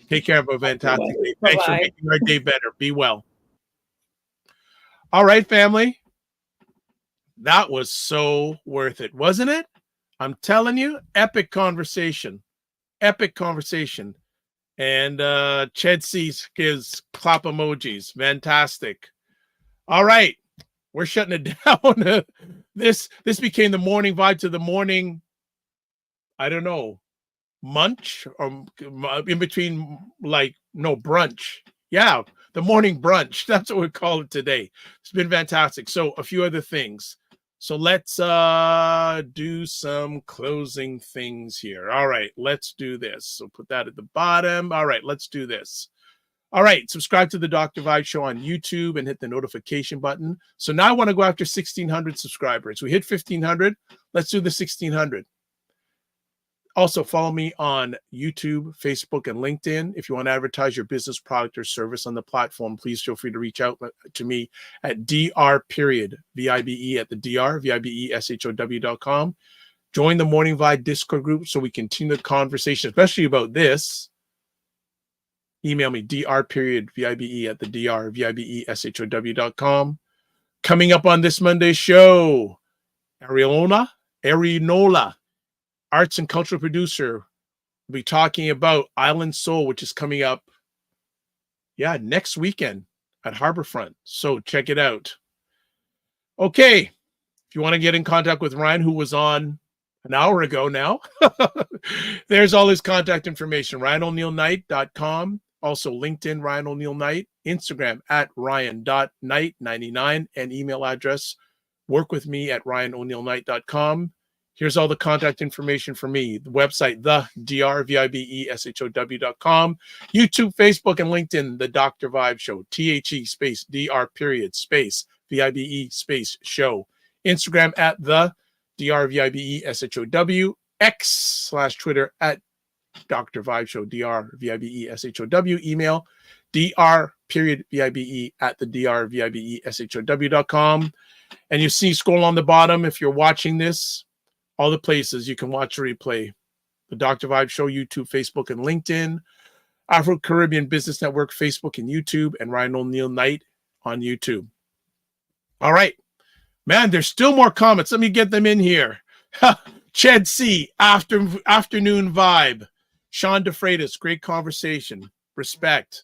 Take care of a fantastic day. Thanks for making our day better. Be well. All right, family. That was so worth it, wasn't it? I'm telling you, epic conversation. Epic conversation. And Ched Cease gives clap emojis. Fantastic. All right. We're shutting it down. This became the morning vibe to the morning, I don't know, munch or in between, like, no, brunch. Yeah, the morning brunch. That's what we call it today. It's been fantastic. So a few other things. So let's do some closing things here. All right, let's do this. So put that at the bottom. All right, let's do this. All right, subscribe to the Dr. Vibe Show on YouTube and hit the notification button. So now I want to go after 1,600 subscribers. We hit 1,500. Let's do the 1,600. Also, follow me on YouTube, Facebook, and LinkedIn. If you want to advertise your business, product, or service on the platform, please feel free to reach out to me at dr.vibe at the dr, vibeshow.com. Join the Morning Vibe Discord group so we continue the conversation, especially about this. Email me, dr.vibe at the dr, vibeshow.com. Coming up on this Monday's show, Arinola, arts and cultural producer, will be talking about Island Soul, which is coming up, next weekend at Harborfront. So check it out. Okay, if you want to get in contact with Ryan, who was on an hour ago now, there's all his contact information, RyanOneilKnight.com. Also LinkedIn, Ryan Oneil Knight, Instagram at Ryan.Knight99, and email address, workwithme@RyanOneilKnight.com. Here's all the contact information for me. The website, the drvibeshow.com. YouTube, Facebook, and LinkedIn, The Dr. Vibe Show. THE space DR period space VIBE space show. Instagram at the drvibeshow. X/Twitter at Dr. Vibe Show, drvibeshow. Email dr.vibe at the drvibeshow.com. And you see, scroll on the bottom if you're watching this, all the places you can watch a replay. The Dr. Vibe Show, YouTube, Facebook, and LinkedIn. Afro Caribbean Business Network, Facebook and YouTube, and Ryan Oneil Knight on YouTube. All right. Man, there's still more comments. Let me get them in here. Ched C, afternoon vibe. Sean DeFreitas, great conversation. Respect.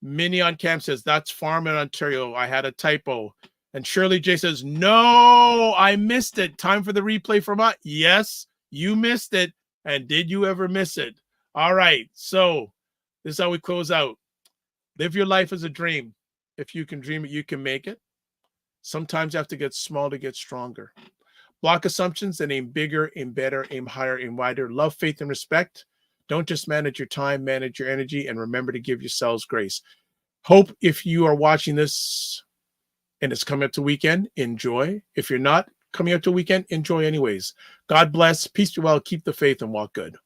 Minnie on Cam says, that's farm in Ontario. I had a typo. And Shirley J says, no, I missed it. Time for the replay from us. Yes, you missed it. And did you ever miss it? All right. So this is how we close out. Live your life as a dream. If you can dream it, you can make it. Sometimes you have to get small to get stronger. Block assumptions and aim bigger, aim better, aim higher, aim wider. Love, faith, and respect. Don't just manage your time, manage your energy, and remember to give yourselves grace. Hope if you are watching this and it's coming up to weekend, enjoy. If you're not coming up to weekend, enjoy anyways. God bless. Peace be well. Keep the faith and walk good.